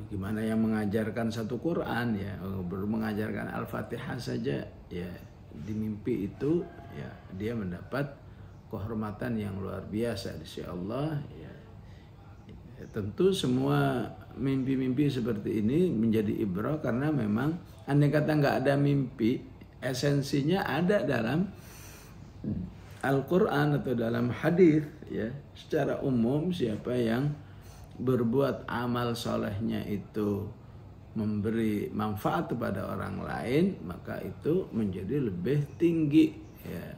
gimana yang mengajarkan satu Quran ya, baru mengajarkan Al-Fatihah saja ya, di mimpi itu ya dia mendapat kehormatan yang luar biasa di sisi Allah ya. Ya, tentu semua mimpi-mimpi seperti ini menjadi ibrah karena memang andai kata nggak ada mimpi, esensinya ada dalam Al-Quran atau dalam hadis ya. Secara umum siapa yang berbuat amal solehnya itu memberi manfaat kepada orang lain, maka itu menjadi lebih tinggi ya,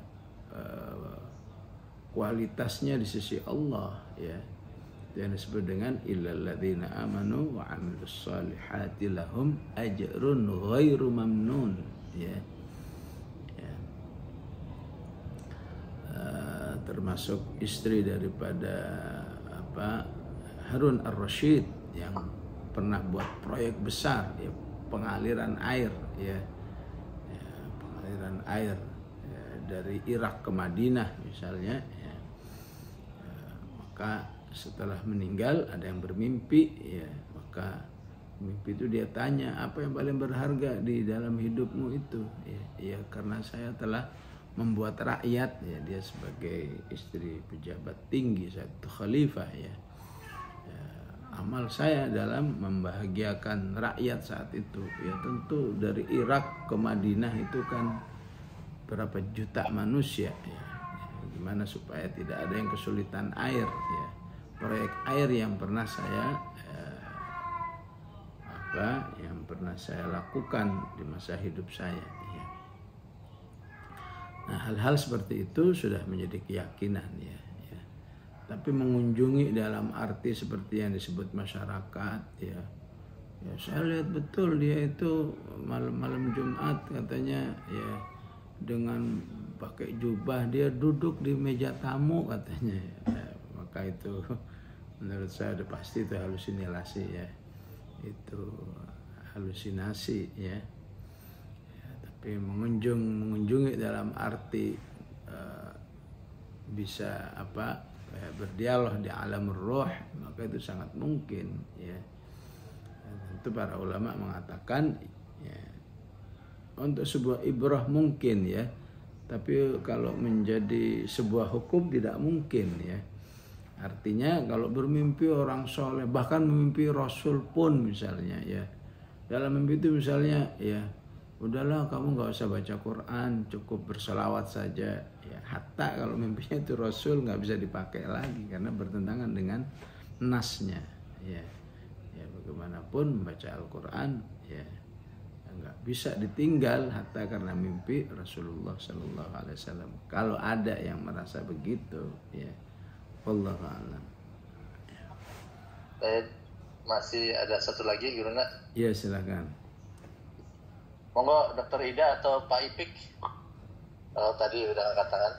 kualitasnya di sisi Allah ya. Yang disebut dengan illal ladzina amanu wa amilus solihati lahum ajrun ghairu mamnun ya. Termasuk istri daripada Harun ar-Rasyid yang pernah buat proyek besar ya, pengaliran air ya, pengaliran air ya, dari Irak ke Madinah misalnya ya. Maka setelah meninggal ada yang bermimpi ya, maka mimpi itu dia tanya, apa yang paling berharga di dalam hidupmu itu ya, karena saya telah membuat rakyat ya, dia sebagai istri pejabat tinggi satu khalifah ya, amal saya dalam membahagiakan rakyat saat itu ya, tentu dari Irak ke Madinah itu kan berapa juta manusia ya. Gimana supaya tidak ada yang kesulitan air ya, proyek air yang pernah saya lakukan di masa hidup saya ya. Nah, hal-hal seperti itu sudah menjadi keyakinan ya. Tapi mengunjungi dalam arti seperti yang disebut masyarakat ya, saya lihat betul dia itu malam Jumat katanya ya, dengan pakai jubah dia duduk di meja tamu katanya ya, maka itu menurut saya udah pasti itu halusinasi ya, itu halusinasi ya. Tapi mengunjungi dalam arti bisa berdialog di alam ruh, maka itu sangat mungkin ya. Tentu para ulama mengatakan ya, untuk sebuah ibrah mungkin ya, tapi kalau menjadi sebuah hukum tidak mungkin ya. Artinya kalau bermimpi orang soleh, bahkan mimpi Rasul pun misalnya ya, dalam mimpi itu misalnya ya, udahlah kamu nggak usah baca Quran, cukup berselawat saja ya. Hatta kalau mimpinya itu Rasul nggak bisa dipakai lagi karena bertentangan dengan nasnya ya. Ya bagaimanapun membaca Al-Quran ya nggak bisa ditinggal hatta karena mimpi Rasulullah Sallallahu Alaihi Wasallam. Kalau ada yang merasa begitu ya, wallahu a'lam. Masih ada satu lagi Guruna? Ya silakan. Monggo Dr. Ida atau Pak Ipik. Kalau tadi udah katakan.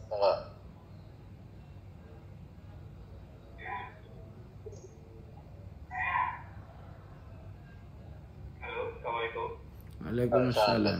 Monggo. Halo, Assalamualaikum. Waalaikumsalam.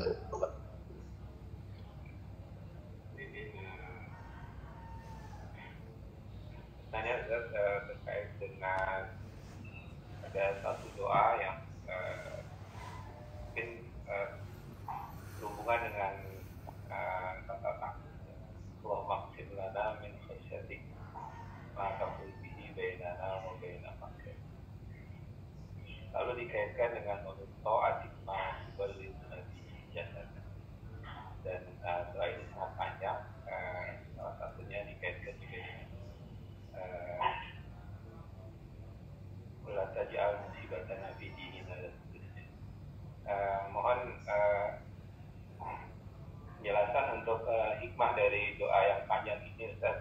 untuk hikmah dari doa yang panjang ini Ustaz,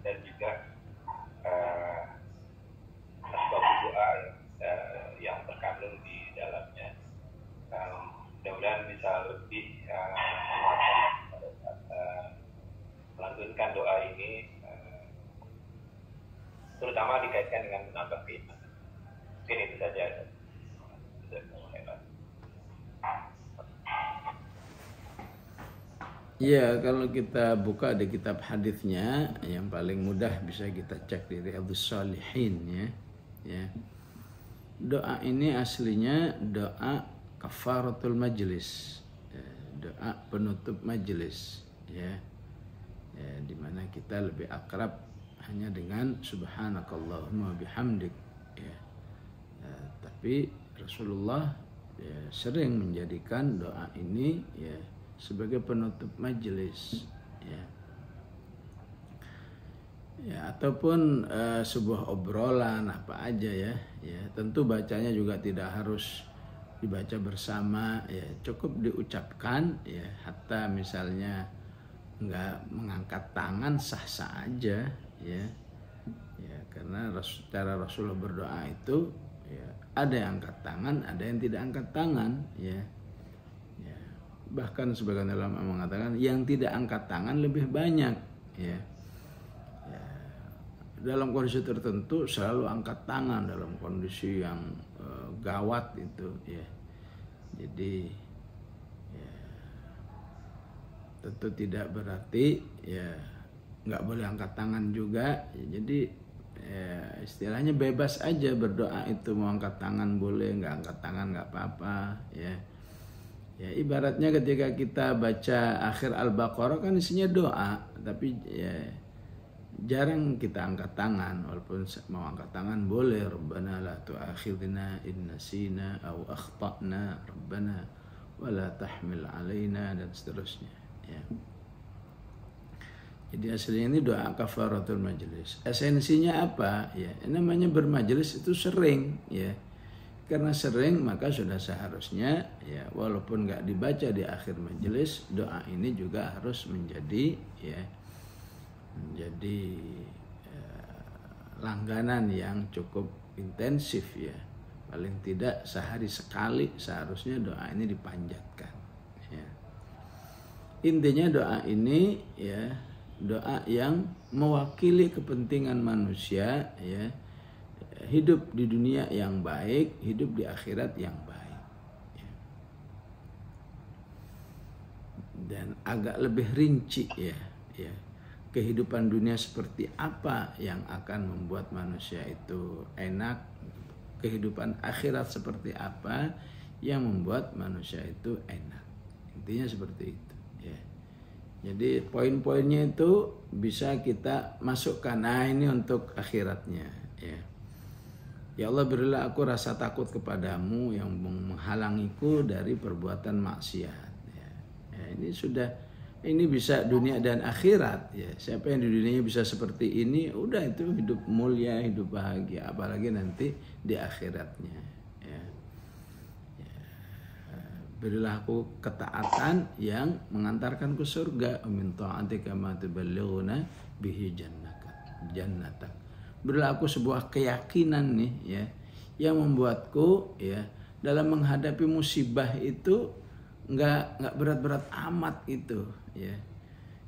dan juga asbab doa yang terkandung di dalamnya. Mudah-mudahan bisa lebih pada saat melanjutkan doa ini, terutama dikaitkan dengan menambah keimanan. Mungkin itu saja. Ya, kalau kita buka di kitab hadisnya, yang paling mudah bisa kita cek di Riyadhus Shalihin ya. Ya. Doa ini aslinya doa kafaratul majlis, ya, doa penutup majlis, ya. Ya, dimana kita lebih akrab hanya dengan subhanakallahumma bihamdik, ya. Ya, tapi Rasulullah ya, sering menjadikan doa ini ya sebagai penutup majelis, ya, ya ataupun sebuah obrolan apa aja ya, ya tentu bacanya juga tidak harus dibaca bersama, ya cukup diucapkan, ya hatta misalnya nggak mengangkat tangan sah-sah aja, ya, ya karena cara Rasulullah berdoa itu ya ada yang angkat tangan, ada yang tidak angkat tangan, ya. Bahkan sebagian ulama mengatakan yang tidak angkat tangan lebih banyak, ya. Ya. Dalam kondisi tertentu selalu angkat tangan dalam kondisi yang gawat itu, ya. Jadi ya, tentu tidak berarti ya nggak boleh angkat tangan juga. Ya, jadi ya, istilahnya bebas aja berdoa itu, mau angkat tangan boleh, nggak angkat tangan nggak apa-apa, ya. Ya ibaratnya ketika kita baca akhir Al-Baqarah kan isinya doa, tapi ya jarang kita angkat tangan. Walaupun mau angkat tangan boleh, Rabbana la tu'akhidna in nasina aw akhtana, Rabbana wa la tahmil alaina, dan seterusnya, ya. Jadi aslinya ini doa kafaratul majlis. Esensinya apa? Ya, namanya bermajelis itu sering, ya. Karena sering maka sudah seharusnya ya walaupun nggak dibaca di akhir majelis, doa ini juga harus menjadi langganan yang cukup intensif, ya. Paling tidak sehari sekali seharusnya doa ini dipanjatkan, ya. Intinya doa ini ya doa yang mewakili kepentingan manusia, ya. Hidup di dunia yang baik, hidup di akhirat yang baik, ya. Dan agak lebih rinci, ya, ya kehidupan dunia seperti apa yang akan membuat manusia itu enak, kehidupan akhirat seperti apa yang membuat manusia itu enak. Intinya seperti itu, ya. Jadi poin-poinnya itu bisa kita masukkan. Nah ini untuk akhiratnya, ya. Ya Allah, berilah aku rasa takut kepadamu yang menghalangiku dari perbuatan maksiat. Ya, ya, ini bisa dunia dan akhirat. Ya, siapa yang di dunia bisa seperti ini, udah itu hidup mulia, hidup bahagia. Apalagi nanti di akhiratnya. Ya, ya, berilah aku ketaatan yang mengantarkan ke surga. Min ta'atika ma tuballighuna bihi jannatak. Berilah aku sebuah keyakinan nih, ya, yang membuatku ya dalam menghadapi musibah itu nggak berat-berat amat itu, ya.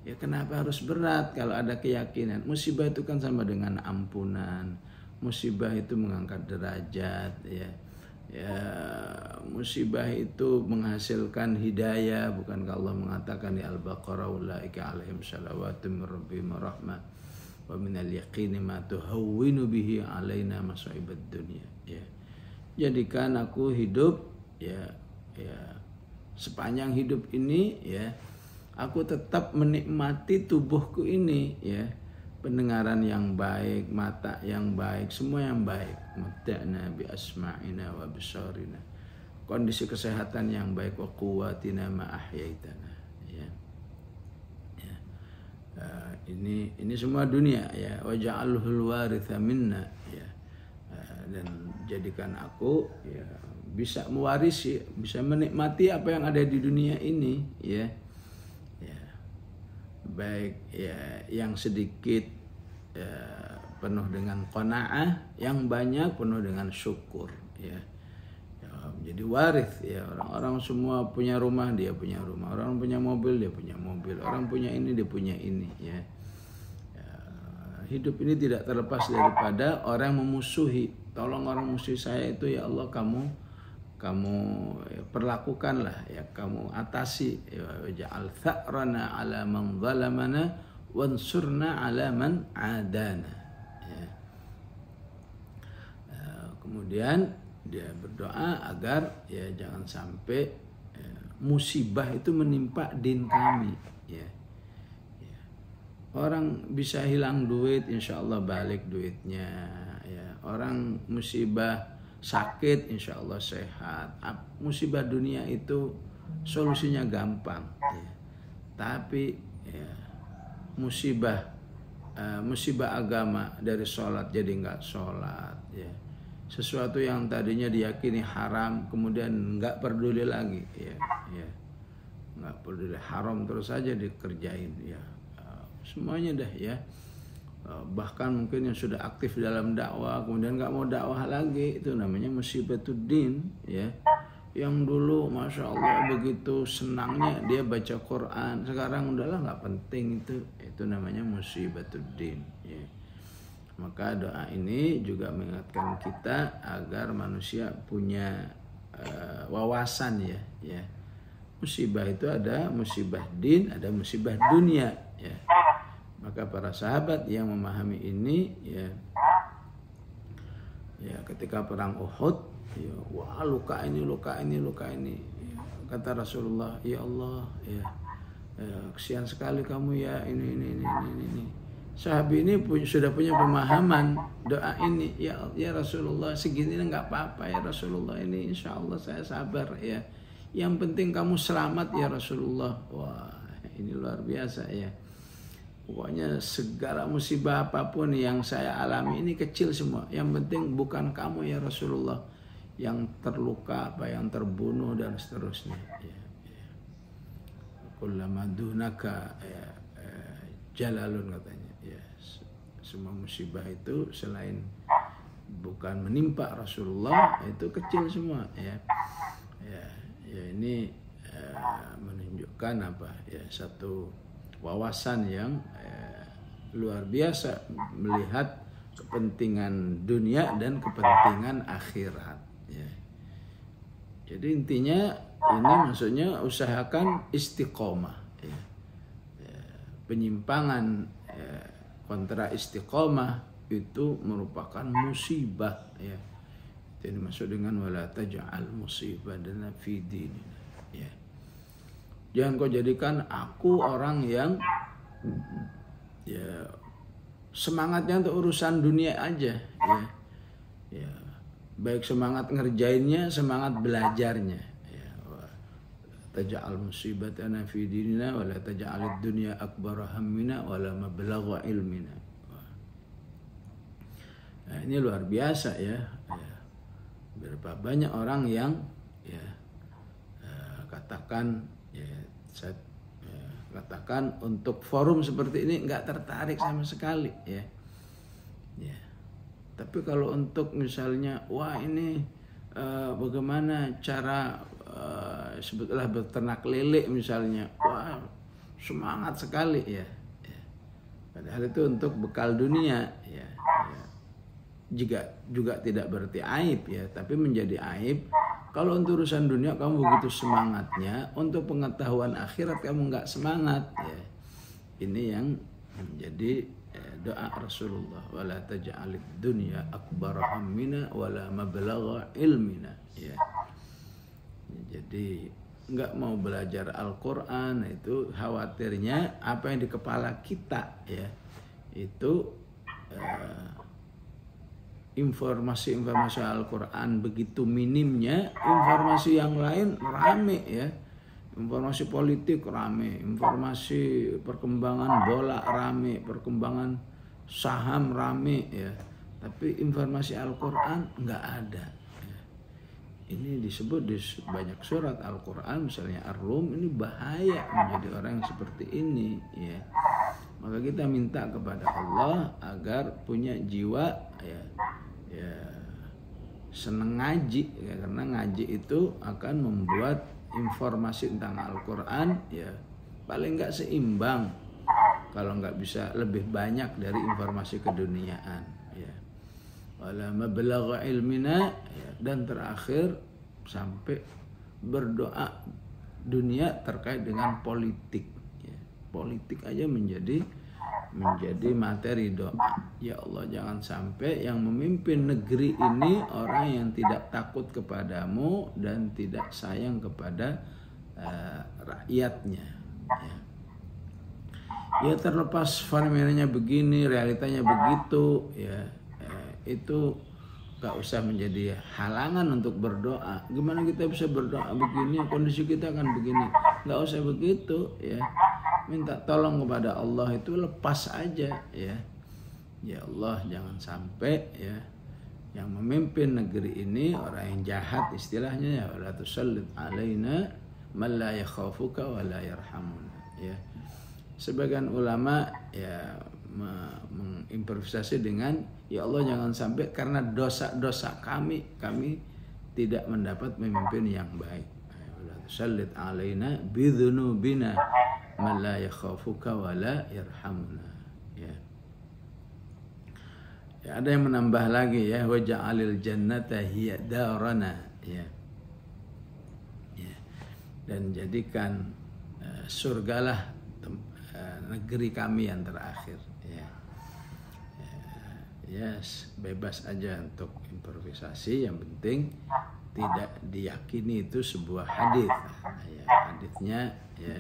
Ya kenapa harus berat kalau ada keyakinan? Musibah itu kan sama dengan ampunan, musibah itu mengangkat derajat, ya. Ya musibah itu menghasilkan hidayah. Bukankah Allah mengatakan di Al-Baqarah, ulaika alaihim salawatu min rabbihim rahmah wa minal yaqini ma tuhawwinu bihi alaina masa'ibad dunya, ya. Jadikan aku hidup ya sepanjang hidup ini, ya aku tetap menikmati tubuhku ini, ya, pendengaran yang baik, mata yang baik, semua yang baik, mata'na bi asma'ina wa bisarina, kondisi kesehatan yang baik, wa quwwatina ma ahyaitana, ya. Ini semua dunia, ya, waja'alhul waritha minna, ya. Dan jadikan aku ya bisa mewarisi, bisa menikmati apa yang ada di dunia ini, ya. Ya. baik ya yang sedikit penuh dengan qanaah, yang banyak penuh dengan syukur ya. Jadi waris ya, orang-orang semua punya rumah, dia punya rumah, orang punya mobil, dia punya mobil, orang punya ini, dia punya ini ya. Hidup ini tidak terlepas daripada orang memusuhi. Tolong orang musuh saya itu ya Allah, kamu ya, perlakukanlah ya, kamu atasi ya, ja'al tha'rana ala man zalamana wansurna ala man adana ya. Kemudian dia berdoa agar ya jangan sampai musibah itu menimpa din kami ya. Orang bisa hilang duit, insya Allah balik duitnya ya. Orang musibah sakit, insya Allah sehat. Musibah dunia itu solusinya gampang ya. Tapi ya, musibah agama, dari sholat jadi nggak sholat ya. Sesuatu yang tadinya diyakini haram kemudian nggak peduli lagi ya, nggak peduli, haram terus saja dikerjain ya, semuanya dah ya. Bahkan mungkin yang sudah aktif dalam dakwah kemudian nggak mau dakwah lagi, itu namanya musibatuddin ya. Yang dulu masya Allah begitu senangnya dia baca Quran, sekarang udahlah nggak penting, itu namanya musibatuddin ya. Maka doa ini juga mengingatkan kita agar manusia punya wawasan ya. Musibah itu ada musibah din, ada musibah dunia ya. Maka para sahabat yang memahami ini ya ketika perang Uhud ya, wah luka ini ya. Kata Rasulullah, ya Allah ya, kesian sekali kamu ya, ini. Sahabat ini sudah punya pemahaman doa ini, ya Rasulullah segini nggak apa-apa ya Rasulullah, ini insya Allah saya sabar ya, yang penting kamu selamat ya Rasulullah. Wah ini luar biasa ya. Pokoknya segala musibah apapun yang saya alami ini kecil semua, yang penting bukan kamu ya Rasulullah yang terluka, yang terbunuh dan seterusnya ya. Kullama dunaka ya, jalalun katanya ya. Semua musibah itu selain bukan menimpa Rasulullah itu kecil semua ya. Ini menunjukkan apa ya, satu wawasan yang luar biasa melihat kepentingan dunia dan kepentingan akhirat ya. Jadi intinya ini maksudnya usahakan istiqomah ya. Penyimpangan kontra istiqomah itu merupakan musibah ya. Itu dimaksud dengan wala taj'al musibana fi dinina ya. Jangan kau jadikan aku orang yang ya semangatnya untuk urusan dunia aja ya. Baik semangat ngerjainnya, semangat belajarnya ya. Taj'al musibatana fi dinina wala taj'alid dunya akbar hammina wala mablagha ilmina. Nah, ini luar biasa ya. Berapa banyak orang yang katakan saya katakan untuk forum seperti ini nggak tertarik sama sekali ya. Tapi kalau untuk misalnya wah ini bagaimana cara sebetulnya beternak lele misalnya, wah semangat sekali ya. Padahal itu untuk bekal dunia ya. Juga tidak berarti aib ya, tapi menjadi aib kalau untuk urusan dunia kamu begitu semangatnya, untuk pengetahuan akhirat kamu nggak semangat ya. Ini yang menjadi doa Rasulullah, wala taj'alid dunya akbar hammina wala mablagha ilmina ya. Jadi nggak mau belajar Al-Quran itu khawatirnya apa yang di kepala kita ya itu informasi-informasi Al-Quran begitu minimnya, informasi yang lain rame ya. Informasi politik rame, informasi perkembangan bola rame, perkembangan saham rame ya. Tapi informasi Al-Quran nggak ada ya. ini disebut di banyak surat Al-Quran, misalnya Ar-Rum, ini bahaya menjadi orang yang seperti ini, ya. Maka kita minta kepada Allah agar punya jiwa ya seneng ngaji, ya, karena ngaji itu akan membuat informasi tentang Al-Quran ya paling nggak seimbang, kalau nggak bisa lebih banyak dari informasi keduniaan, ya. Wala mablagha ilmina, ya. Dan terakhir sampai berdoa dunia terkait dengan politik, ya. Politik aja menjadi materi doa. Ya Allah, jangan sampai yang memimpin negeri ini orang yang tidak takut kepadamu dan tidak sayang kepada rakyatnya, ya. Ya terlepas fenomenanya begini, realitanya begitu, ya, itu gak usah menjadi halangan untuk berdoa. Gimana kita bisa berdoa begini, kondisi kita kan begini? Gak usah begitu, ya. Minta tolong kepada Allah itu lepas aja, ya. Ya Allah, jangan sampai ya yang memimpin negeri ini orang yang jahat, istilahnya, ya, wala tusallit alaina man la yakhafuka wa la yarhamuna, ya. Sebagian ulama ya mengimprovisasi dengan, ya Allah, jangan sampai karena dosa-dosa kami tidak mendapat pemimpin yang baik. Wala tusallit alaina bidzunubina man la yakhafuka wa la yarhamuna, ya. Ya, ada yang menambah lagi, ya, wa ja'alil jannata hiya darana, ya. Ya. Dan jadikan surgalah negeri kami yang terakhir, ya. Yes, bebas aja untuk improvisasi, yang penting tidak diyakini itu sebuah hadis. Ya, hadisnya ya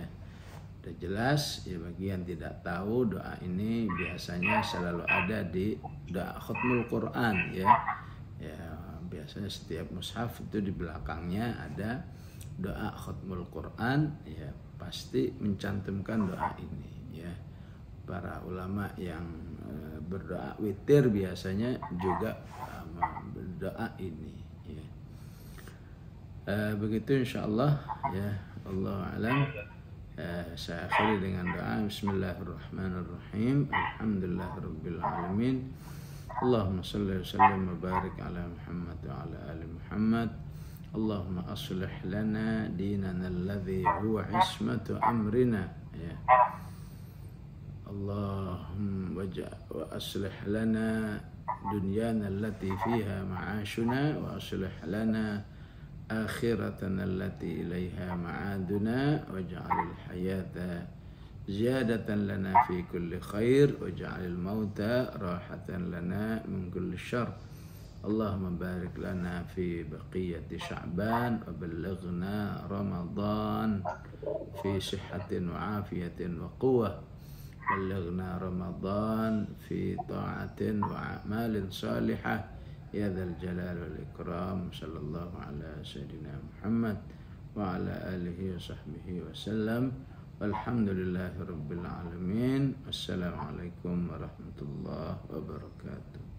udah jelas, ya. Bagi yang tidak tahu, doa ini biasanya selalu ada di doa khutmul Quran, ya. Ya, biasanya setiap mushaf itu di belakangnya ada doa khutmul Quran, ya, pasti mencantumkan doa ini, ya. Para ulama yang berdoa witir biasanya juga berdoa ini, ya. Begitu insyaallah, ya. Allah alam. Saya akhiri dengan doa. Bismillahirrahmanirrahim. Alhamdulillahirabbil alamin. Allahumma shalli wa sallim wa barik ala Muhammad wa ala ali Muhammad. Allahumma aslih lana dinana alladhi huwa ismatu amrina, ya. Allahumma wa aslih lana dunyana allati fiha ma'ashuna wa aslih lana akhiratana allati ilaiha ma'aduna waj'alil hayata ziyadatan lana fi kulli khair waj'alil mauta rahatan lana min kulli syarr. Allahumma barik lana fi baqiyati Sya'ban wa ballighna Ramadan fi sihhatin wa afiyatin wa quwwah. Ballighna Ramadan fi ta'atin wa a'malin salihah. Ya dzal jalal wal ikram. Sallallahu ala sayyidina Muhammad wa ala alihi wa sahbihi wa sallam. Walhamdulillahi rabbil alamin. Wassalamualaikum warahmatullahi wabarakatuh.